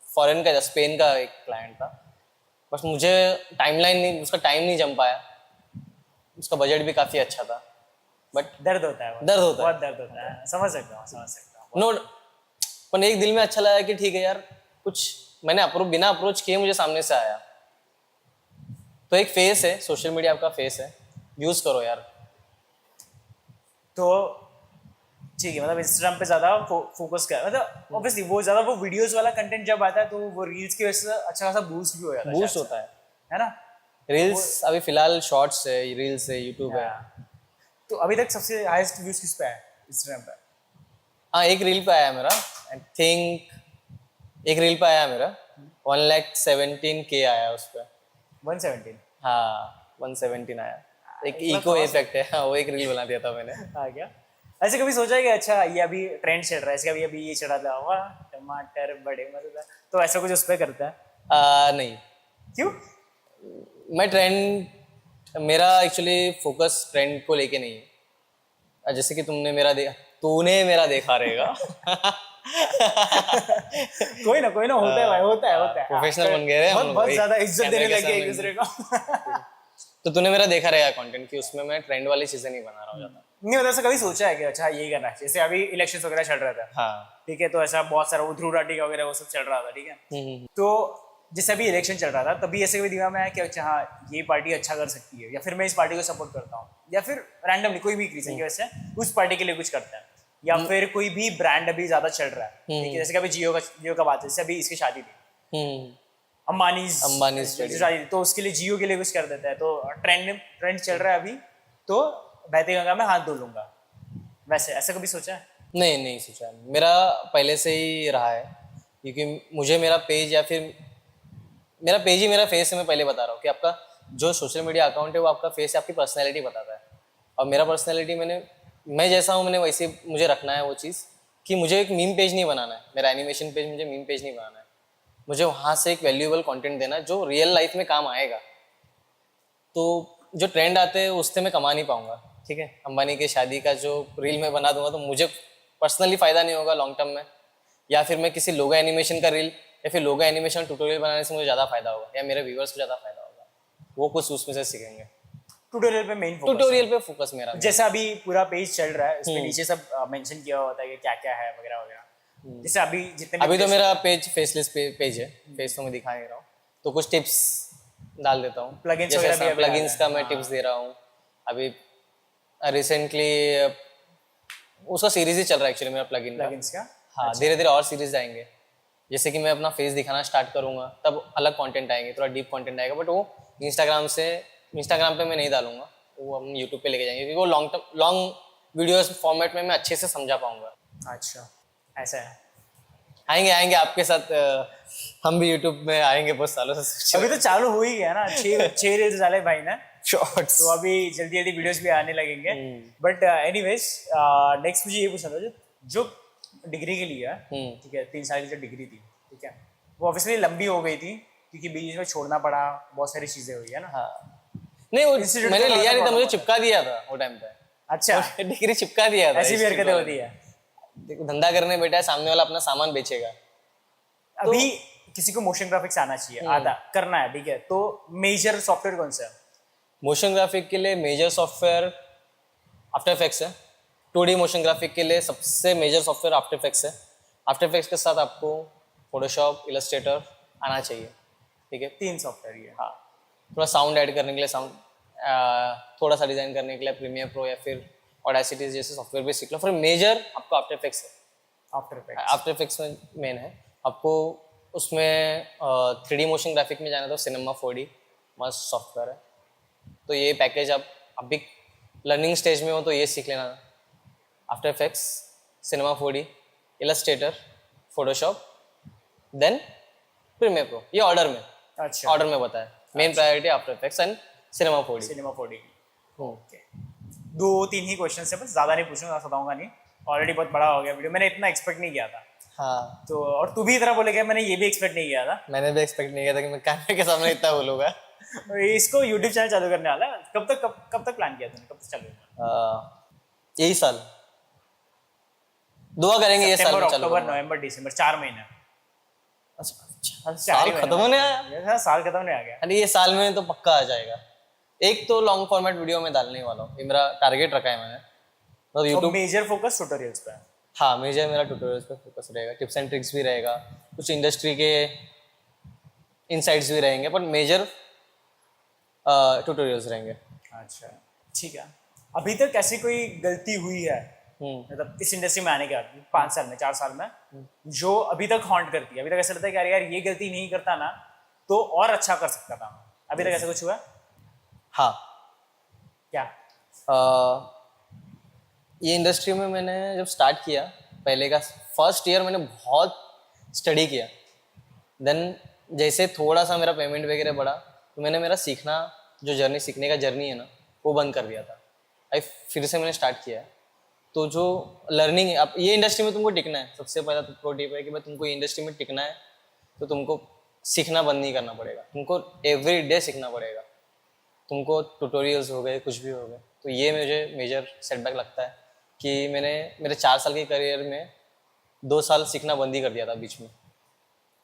फॉरेन का, स्पेन का एक क्लाइंट था, बस मुझे टाइमलाइन नहीं, उसका टाइम नहीं जम पाया, उसका बजट भी काफ़ी अच्छा था, बट दर्द होता है, दर्द होता है। बहुत दर्द होता है, समझ सकता हूँ। नो, पर एक दिल में अच्छा लगा कि ठीक है यार, कुछ मैंने बिना अप्रोच किए मुझे सामने से आया। तो एक फेस है, सोशल मीडिया आपका फेस है, यूज़ करो यार। तो ठीक है, मतलब इंस्टाग्राम पे ज़्यादा फोकस कर, मतलब ऑब्वियसली वो ज़्यादा वो वीडियोस वाला कंटेंट जब आता है तो वो रील्स की वजह से अच्छा खासा बूस्ट भी हो जाता है, बूस्ट शायद होता है। है ना? रील्स अभी फिलहाल शॉर्ट्स है, रील्स है, यूट्यूब है। तो अभी तक सबसे हाईएस्ट व्यूज किस पे है इंस्टाग्राम पे? हाँ, एक रील पे आया मेरा, आई थिंक एक रील पे आया मेरा 1,17K आया उस पर। 117? हाँ, 117 आया। एक इतना इको fast? इफेक्ट है, हाँ, वो एक रील बना दिया था मैंने। आ गया। ऐसे कभी सोचा है कि अच्छा ये अभी ट्रेंड चल रहा है, इसका अभी ये चढ़ा था, वाह टमाटर बड़े मजेदार, तो ऐसा कुछ उस पर करता है? नहीं, क्यों? मैं ट्रेंड, मेरा एक्चुअली फोकस ट्रेंड को लेके नहीं है। जैसे कि तूने मेरा देखा रहेगा। कोई ना होता है भाई, होता है। प्रोफेशनल बन गए हैं हम लोग बहुत भाई। ज्यादा इज्जत देने कैमरे के लगे एक सामने। दूसरे को। तो तूने मेरा देखा रहेगा कंटेंट, कि उसमें मैं ट्रेंड वाली चीजें नहीं बना रहा हूँ ज्यादा। नहीं, मतलब ऐसा कभी सोचा है कि अच्छा यही करना है? जैसे अभी इलेक्शंस वगैरह चल रहा था, हाँ। ठीक है, तो ऐसा बहुत सारा उधरू राठी का वगैरह वो सब चल रहा था, ठीक है, हम्म। तो जैसे अभी इलेक्शन चल रहा था तभी ऐसे कभी दिमाग में आया कि अच्छा हाँ ये पार्टी अच्छा कर सकती है, या फिर मैं इस पार्टी को सपोर्ट करता हूँ, या फिर रैंडमली कोई भी रीजन की वजह से उस पार्टी के लिए कुछ करता है, या फिर कोई भी ब्रांड अभी ज्यादा चल रहा है, ठीक है, जैसे कि अभी जियो का बात है, जैसे अभी इसकी शादी थी अंबानी शादी थी, तो उसके लिए जियो के लिए कुछ कर देता है, तो ट्रेंड चल रहा है अभी, तो बहती गंगा में हाथ धो लूंगा, वैसे ऐसा कभी सोचा है? नहीं सोचा, मेरा पहले से ही रहा है, क्योंकि मुझे मेरा पेज या फिर मेरा पेज ही मेरा फेस है। मैं पहले बता रहा हूँ कि आपका जो सोशल मीडिया अकाउंट है वो आपका फेस है, आपकी पर्सनैलिटी बताता है। और मेरा पर्सनैलिटी मैं जैसा हूँ मैंने वैसे मुझे रखना है वो चीज़, कि मुझे एक मीम पेज नहीं बनाना है, मेरा एनिमेशन पेज मुझे मीम पेज नहीं बनाना है, मुझे वहाँ से एक वैल्यूएबल कंटेंट देना है जो रियल लाइफ में काम आएगा। तो जो ट्रेंड आते हैं उससे मैं कमा नहीं पाऊंगा, ठीक है। अंबानी की शादी का जो रील मैं बना दूंगा तो मुझे पर्सनली फ़ायदा नहीं होगा लॉन्ग टर्म में, या फिर मैं किसी लोगो एनिमेशन का रील या फिर लोगो एनिमेशन ट्यूटोरियल बनाने से मुझे ज़्यादा फायदा होगा, या मेरे व्यूअर्स को ज़्यादा फायदा होगा, वो कुछ उसमें से सीखेंगे। ट्यूटोरियल पे मेन ट्यूटोरियल पे फोकस मेरा। जैसा अभी पूरा पेज चल रहा है उसमें नीचे सब मेंशन किया होता है कि क्या क्या है वगैरह वगैरह, जैसे अभी जितने अभी तो मेरा पेज फेसलेस पेज है, फेस तो मैं दिखा नहीं रहा हूँ, तो कुछ टिप्स डाल देता हूँ, प्लगइन्स वगैरह भी प्लगइन्स का मैं टिप्स दे रहा हूँ। अभी रिसेंटली उसका सीरीज ही चल रहा है एक्चुअली मेरा प्लगइन्स का। हाँ, धीरे धीरे और सीरीज आएंगे, जैसे कि मैं अपना फेस दिखाना स्टार्ट करूंगा तब अलग कंटेंट आएंगे, थोड़ा डीप कंटेंट आएगा, बट वो इंस्टाग्राम पे मैं नहीं डालूंगा, वो हम यूट्यूब पे लेके जाएंगे, क्योंकि वो लॉन्ग वीडियोस फॉर्मेट में मैं अच्छे से समझा पाऊंगा। अच्छा, ऐसा है। आएंगे आपके साथ, हम भी यूट्यूब में आएंगे बहुत सालों से। अभी तो चालू हो ही गया ना, 6 रील्स डाले भाई ने शॉर्ट्स, तो अभी जल्दी जल्दी वीडियोस भी आने लगेंगे। बट एनीवेज नेक्स्ट मुझे ये पूछना था, जो डिग्री के लिए ठीक है, 3 साल की जो डिग्री थी, ठीक है, वो ऑब्वियसली लंबी हो गई थी क्योंकि बीच में छोड़ना पड़ा, बहुत सारी चीजें हुई है ना। हाँ, नहीं वो मैंने लिया नहीं था, मुझे चिपका दिया था वो टाइम पे। अच्छा, डिग्री चिपका दिया था। ऐसी भी हरकतें होती है। देखो धंधा करने बैठा है, सामने वाला अपना सामान बेचेगा। अभी किसी को मोशन ग्राफिक्स आना चाहिए, आता करना है, ठीक है, तो मेजर सॉफ्टवेयर कौन सा है? मोशन ग्राफिक के लिए मेजर सॉफ्टवेयर आफ्टर इफेक्ट्स है। 2D मोशन ग्राफिक के लिए सबसे मेजर सॉफ्टवेयर आफ्टर इफेक्ट्स है। आफ्टर इफेक्ट्स के साथ आपको फोटोशॉप, इलस्ट्रेटर आना चाहिए, ठीक है। 3 सॉफ्टवेयर ये। हाँ, थोड़ा साउंड ऐड करने के लिए थोड़ा सा डिज़ाइन करने के लिए प्रीमियर प्रो या फिर ऑडेसिटी जैसे सॉफ्टवेयर भी सीख लो। फिर मेजर आपको आफ्टर इफेक्ट्स है। आफ्टर इफेक्ट्स में मेन है आपको, उसमें 3D मोशन ग्राफिक में जाना तो सिनेमा 4D मस्त सॉफ्टवेयर है। तो ये पैकेज आप अभी लर्निंग स्टेज में हो तो ये सीख लेना, After Effects, Cinema 4D, Illustrator, Photoshop, then Premiere Pro, ये ऑर्डर में। अच्छा, ऑर्डर में बताया। Main priority After Effects and Cinema 4D। Okay, 2-3 ही क्वेश्चन है बस, ज्यादा नहीं पूछूंगा, सताऊंगा नहीं, ऑलरेडी बहुत बड़ा हो गया वीडियो, मैंने इतना एक्सपेक्ट नहीं किया था। हाँ, तो और तू भी इतना बोलेगा, मैंने ये भी एक्सपेक्ट नहीं किया था। मैंने भी एक्सपेक्ट नहीं किया था कि मैं कैमरे के सामने इतना बोलूँगा। इसको यूट्यूब चैनल चालू करने वाला है, कब तक प्लान किया तूने, कब तक चालू होगा? यही साल, दुआ करेंगे ये साल में चालू। अक्टूबर, नवंबर, दिसंबर, 4 महीने। अच्छा, साल खत्म होने आया। साल खत्म होने आ गया। अरे ये साल में तो पक्का आ जाएगा। एक तो लॉन्ग फॉर्मेट वीडियो में डालने वाला हूँ, ये मेरा टारगेट रखा है मैंने। तो यूट्यूब मेजर फोकस ट्यूटोरियल्स पे है। हाँ, मेजर मेरा ट्यूटोरियल्स पे फोकस रहेगा, टिप्स एंड ट्रिक्स भी रहेगा, कुछ इंडस्ट्री के इनसाइट्स भी रहेंगे, पर मेजर ट्यूटोरियल्स रहेंगे। अच्छा, ठीक है। अभी तक ऐसी कोई गलती हुई है मतलब इस इंडस्ट्री में आने के बाद 5 साल में, 4 साल में, जो अभी तक हॉन्ट करती है, अभी तक ऐसा लगता है कि यार ये गलती नहीं करता ना तो और अच्छा कर सकता था, अभी तक ऐसा कुछ हुआ? हाँ, क्या? ये इंडस्ट्री में मैंने जब स्टार्ट किया, पहले का फर्स्ट ईयर मैंने बहुत स्टडी किया, देन जैसे थोड़ा सा मेरा पेमेंट वगैरह बढ़ा तो मैंने मेरा सीखना जो सीखने का जर्नी है ना वो बंद कर दिया था। अभी फिर से मैंने स्टार्ट किया है। तो जो लर्निंग है, अब ये इंडस्ट्री में तुमको टिकना है, सबसे पहला तो प्रो टिप है कि भाई तुमको ये इंडस्ट्री में टिकना है तो तुमको सीखना बंद नहीं करना पड़ेगा, तुमको एवरी डे सीखना पड़ेगा। तुमको ट्यूटोरियल्स हो गए, कुछ भी हो गए, तो ये मुझे मेजर सेटबैक लगता है कि मैंने मेरे 4 साल के करियर में 2 साल सीखना बंद ही कर दिया था बीच में।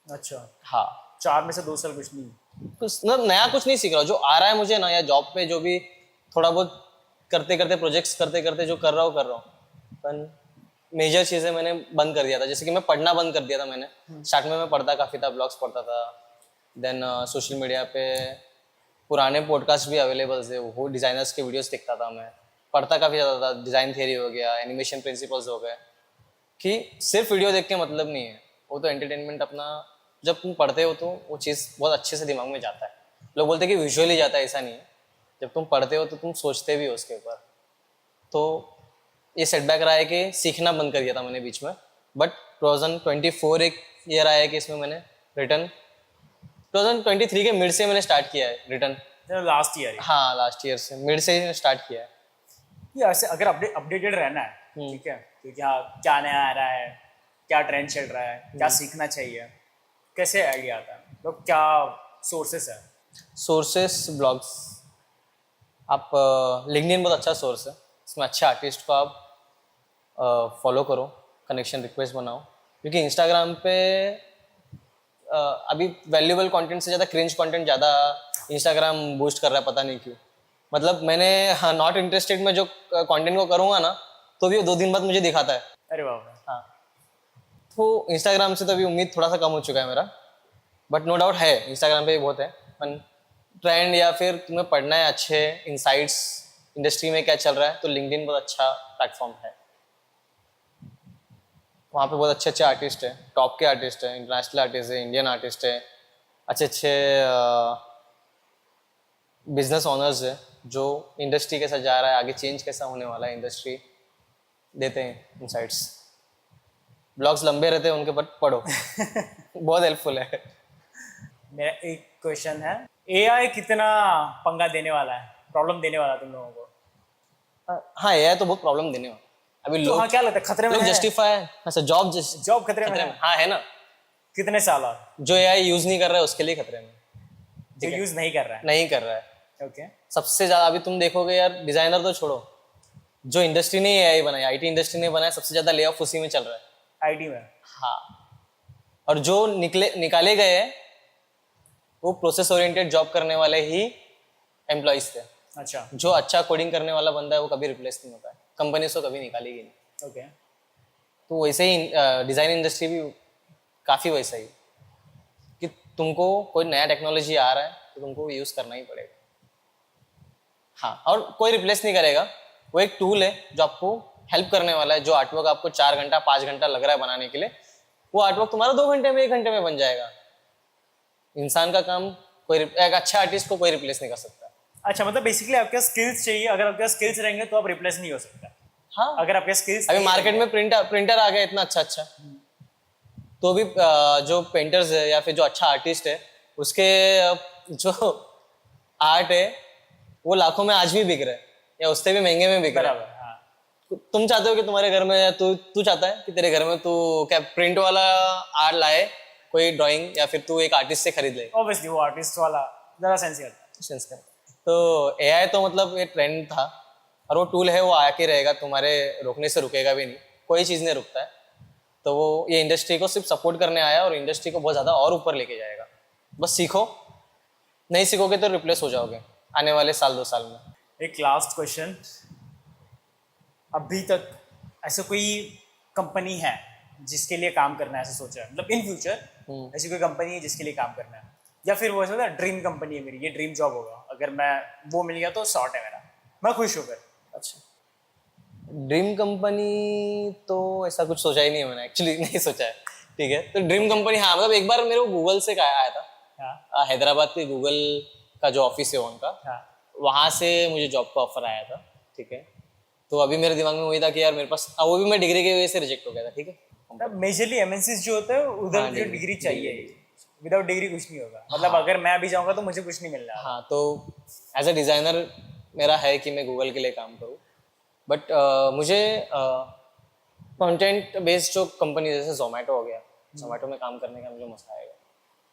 अच्छा, हाँ, 4 में से 2 साल कुछ नहीं, कुछ नया कुछ नहीं सीख रहा, जो आ रहा है मुझे ना, या जॉब पे जो भी थोड़ा बहुत करते करते, प्रोजेक्ट्स करते करते जो कर रहा हूँ, पर मेजर चीज़ें मैंने बंद कर दिया था। जैसे कि मैं पढ़ना बंद कर दिया था मैंने। स्टार्ट में मैं पढ़ता काफ़ी था, ब्लॉग्स पढ़ता था, देन सोशल मीडिया पे पुराने पॉडकास्ट भी अवेलेबल थे, वो डिज़ाइनर्स के वीडियोस देखता था मैं, पढ़ता काफ़ी ज़्यादा था, डिज़ाइन थियरी हो गया, एनिमेशन प्रिंसिपल्स हो गए, कि सिर्फ वीडियो देख के मतलब नहीं है, वो तो एंटरटेनमेंट अपना, जब तुम पढ़ते हो तो वो चीज़ बहुत अच्छे से दिमाग में जाता है। लोग बोलते हैं कि विजुअली जाता है, ऐसा नहीं है, जब तुम पढ़ते हो तो तुम सोचते भी हो उसके ऊपर। तो ये सेटबैक रहा है कि सीखना बंद कर दिया था मैंने बीच में, बट 2024 एक ईयर आया है कि इसमें मैंने रिटर्न 2023 के मिड से मैंने स्टार्ट किया है रिटर्न। लास्ट ईयर हाँ, लास्ट ईयर से मिड से ही स्टार्ट किया है। ये ऐसे अगर अपडेटेड रहना है, ठीक है, क्योंकि हाँ क्या नया आ रहा है, क्या ट्रेंड चल रहा है, क्या सीखना चाहिए, कैसे आइडिया आता है, तो क्या सोर्सेस है? सोर्सेस ब्लॉग्स, आप लिंक्डइन बहुत अच्छा सोर्स है, इसमें अच्छे आर्टिस्ट को आप फॉलो करो, कनेक्शन रिक्वेस्ट बनाओ, क्योंकि इंस्टाग्राम पे अभी वैल्यूएबल कंटेंट से ज़्यादा क्रिंज कंटेंट ज़्यादा इंस्टाग्राम बूस्ट कर रहा है, पता नहीं क्यों। मतलब मैंने हाँ नॉट इंटरेस्टेड में जो कंटेंट को करूँगा ना, तो भी वो 2 दिन बाद मुझे दिखाता है। अरे बाप रे। हाँ, तो इंस्टाग्राम से तो अभी उम्मीद थोड़ा सा कम हो चुका है मेरा, बट नो डाउट है इंस्टाग्राम पे भी बहुत है, पर ट्रेंड या फिर तुम्हें पढ़ना है अच्छे इंसाइट्स इंडस्ट्री में क्या चल रहा है, तो लिंक्डइन बहुत अच्छा प्लेटफॉर्म है। वहाँ पे बहुत अच्छे अच्छे आर्टिस्ट हैं, टॉप के आर्टिस्ट हैं, इंटरनेशनल आर्टिस्ट है, इंडियन आर्टिस्ट है, अच्छे अच्छे बिजनेस ओनर्स है, जो इंडस्ट्री कैसा जा रहा है, आगे चेंज कैसा होने वाला है इंडस्ट्री, देते हैं इंसाइट्स। ब्लॉग्स लंबे रहते हैं उनके, पर पढ़ो बहुत हेल्पफुल है। मेरा एक क्वेश्चन है, एआई कितना पंगा देने वाला है, प्रॉब्लम देने वाला है तुम लोगों को? हाँ, ये तो बहुत प्रॉब्लम देने वाला अभी तो लोग। हाँ क्या लगता है, खतरे में लोग है? जस्टिफाई, अच्छा जॉब जॉब खतरे में है? हाँ है ना, कितने साल और? जो एआई यूज नहीं कर रहा है उसके लिए खतरे में, जो यूज नहीं कर रहा है? नहीं कर रहा है। ओके। सबसे ज्यादा अभी तुम देखोगे यार, डिजाइनर तो छोड़ो, जो इंडस्ट्री ने एआई बनाया, आईटी इंडस्ट्री ने बनाया, सबसे ज्यादा ले ऑफ उसी में चल रहा है। आईटी में? हाँ, और जो निकाले गए हैं वो प्रोसेस ओरिएंटेड जॉब करने वाले ही एम्प्लॉइज थे। अच्छा। जो अच्छा कोडिंग करने वाला बंदा है वो कभी रिप्लेस नहीं होता है, कंपनी से कभी निकालेगी नहीं। ओके। तो वैसे ही डिज़ाइन इंडस्ट्री भी काफ़ी वैसा ही, कि तुमको कोई नया टेक्नोलॉजी आ रहा है तो तुमको यूज़ करना ही पड़ेगा। हाँ, और कोई रिप्लेस नहीं करेगा, वो एक टूल है जो आपको हेल्प करने वाला है। जो आर्टवर्क आपको 4 घंटा 5 घंटा लग रहा है बनाने के लिए, वो आर्टवर्क तुम्हारा 2 घंटे में 1 घंटे में बन जाएगा। इंसान का काम कोई एक अच्छा आर्टिस्ट को कोई रिप्लेस नहीं कर सकता। अच्छा, मतलब बेसिकली आपके स्किल्स चाहिए, अगर आपके स्किल्स रहेंगे तो आप रिप्लेस नहीं हो सकता। हाँ, अगर आपके स्किल्स अभी मार्केट में प्रिंटर आ गया इतना अच्छा अच्छा, तो भी जो पेंटर्स है या फिर जो अच्छा आर्टिस्ट है, उसके जो आर्ट है वो लाखों में आज भी बिक रहा है, या उससे भी महंगे में बिक रहा है। बराबर। हाँ। तुम चाहते हो कि तुम्हारे घर में, या तू चाहता है कि तेरे घर में तू क्या प्रिंट वाला आर्ट लाए, कोई ड्राइंग, या फिर तू एक आर्टिस्ट से खरीद ले? ऑब्वियसली वो आर्टिस्ट वाला ज़्यादा सेंस करता है। सेंस कर। तो एआई तो मतलब ये ट्रेंड था, और वो टूल है, वो आके रहेगा, तुम्हारे रोकने से रुकेगा भी नहीं, कोई चीज़ नहीं रुकता है। तो वो ये इंडस्ट्री को सिर्फ सपोर्ट करने आया, और इंडस्ट्री को बहुत ज़्यादा और ऊपर लेके जाएगा। बस सीखो, नहीं सीखोगे तो रिप्लेस हो जाओगे आने वाले 1-2 साल में। एक लास्ट क्वेश्चन, अभी तक ऐसा कोई कंपनी है जिसके लिए काम करना है ऐसा सोचा है, मतलब इन फ्यूचर ऐसी कोई कंपनी है जिसके लिए काम करना है, या फिर वो ऐसा ड्रीम कंपनी है मेरी, ये ड्रीम जॉब होगा, अगर मैं वो मिल गया तो शॉर्ट है मेरा, मैं खुश हूँ फिर? अच्छा, ड्रीम कंपनी तो ऐसा कुछ सोचा ही नहीं है मैंने, एक्चुअली नहीं सोचा है। ठीक है, तो ड्रीम कंपनी, हाँ मतलब एक बार मेरे को गूगल से आया था। हाँ। हैदराबाद के गूगल का जो ऑफिस है उनका, हाँ। वहाँ से मुझे जॉब का ऑफर आया था। ठीक है, तो अभी मेरे दिमाग में वही था कि यार मेरे पास, वो भी मैं डिग्री की वजह से रिजेक्ट हो गया था। ठीक है, मेजरली एमएनसीज जो होते हैं उधर हाँ, मुझे डिग्री चाहिए, विदाउट डिग्री कुछ नहीं होगा, मतलब अगर मैं भी जाऊंगा तो मुझे कुछ नहीं मिलना। हाँ, तो एज अ डिज़ाइनर मेरा है कि मैं गूगल के लिए काम करूँ, बट मुझे कंटेंट बेस्ड जो कंपनी जैसे जोमेटो हो गया, जोमेटो में काम करने का मुझे मजा आएगा,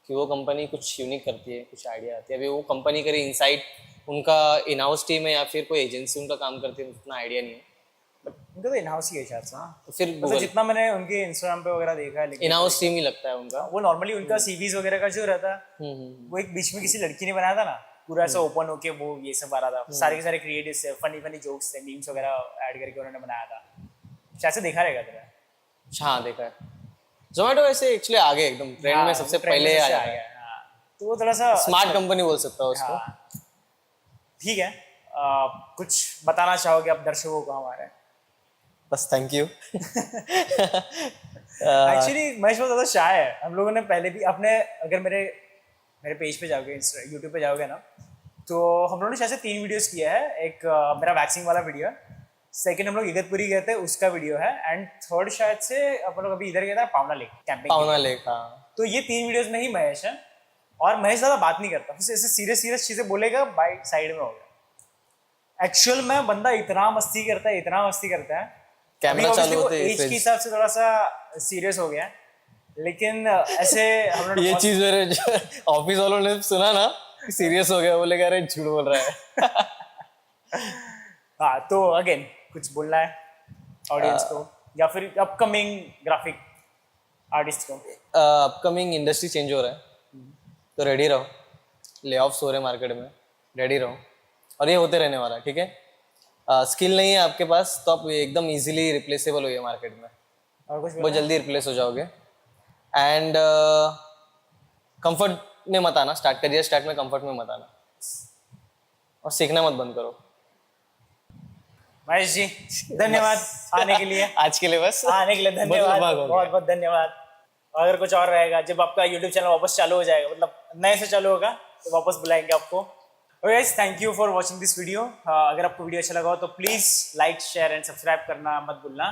कि वो कंपनी कुछ यूनिक करती है, कुछ आइडिया आती है। अभी वो कंपनी करे इनसाइट, उनका इन हाउस टीम है या फिर कोई एजेंसी उनका काम करती है, उतना आइडिया नहीं है, बट उनका तो इन हाउस ही है शायद से। तो फिर मतलब गूगल जितना मैंने उनके इंस्टाग्राम पे वगैरह देखा है, लेकिन इन हाउस टीम ही लगता है उनका। वो नॉर्मली उनका सीवीज वगैरह का जो रहता है, वो एक बीच में किसी लड़की ने बनाया था ना, पूरा ऐसा ओपन होके वो ये सब आ रहा था, सारे के सारे क्रिएटिव से फनी फनी जोक्स थे, मीम्स वगैरह ऐड करके उन्होंने बनाया था, शायद से देखा रहेगा तेरा। हाँ, देखा है। जोमेटो वैसे एक्चुअली आगे एकदम ट्रेंड में सबसे पहले आ जाता है। हाँ, तो वो थोड़ा सा स्मार्ट कंपनी बोल सकता हूँ उसको। हाँ, ठीक है। कुछ बताना चाहोगे आप दर्शकों को हमारे? बस थैंक यू। एक्चुअली महेश बहुत ज़्यादा शाय है। हम लोगों ने पहले भी अपने, अगर मेरे मेरे पेज पे जाओगे, यूट्यूब पे जाओगे ना, तो हम लोगों ने शायद से 3 वीडियोस किया है। एक मेरा वैक्सिंग वाला वीडियो है, सेकंड हम लोग इगतपुरी गए थे उसका वीडियो है, एंड थर्ड शायद से अपन लोग अभी इधर गया था पावना लेक कैंपिंग। पावना लेक, हाँ। तो ये 3 वीडियोस में ही महेश है, और महेश ज़्यादा बात नहीं करता, बस ऐसे सीरियस सीरियस चीज़ें बोलेगा, बाई साइड में हो गया। एक्चुअल में बंदा इतना मस्ती करता है, इतना मस्ती करता है। कैमरा चालू होते ही एज के हिसाब से थोड़ा सा सीरियस हो गया है, लेकिन ऐसे हम लोग ये चीज मेरे ऑफिस वालों ने सुना ना, सीरियस हो गया, बोले अरे झूठ बोल रहा है। हाँ, तो अगेन कुछ बोलना है ऑडियंस को, या फिर अपकमिंग ग्राफिक आर्टिस्ट को? अपकमिंग इंडस्ट्री चेंज हो रहा है, तो रेडी रहो। ले ऑफ्स हो रहे हैं मार्केट में, रेडी रहो, और ये होते रहने वाला है, ठीक है। स्किल नहीं है आपके पास तो आप एकदम इजीली रिप्लेसेबल हो ये मार्केट में, और कुछ बहुत जल्दी रिप्लेस हो जाओगे। एंड कंफर्ट में मत आना, करियर स्टार्ट में कंफर्ट में मत आना, और सीखना मत बंद करो। महेश जी धन्यवाद आने के लिए। आज के लिए बस आने के लिए धन्यवाद, बहुत बहुत बहुत धन्यवाद। अगर कुछ और रहेगा, जब आपका यूट्यूब चैनल वापस चालू हो जाएगा, मतलब नए से चालू होगा, तो वापस बुलाएंगे आपको। Okay guys, thank you for watching this video. अगर आपको वीडियो अच्छा लगा हो तो please like, share and subscribe करना मत भूलना।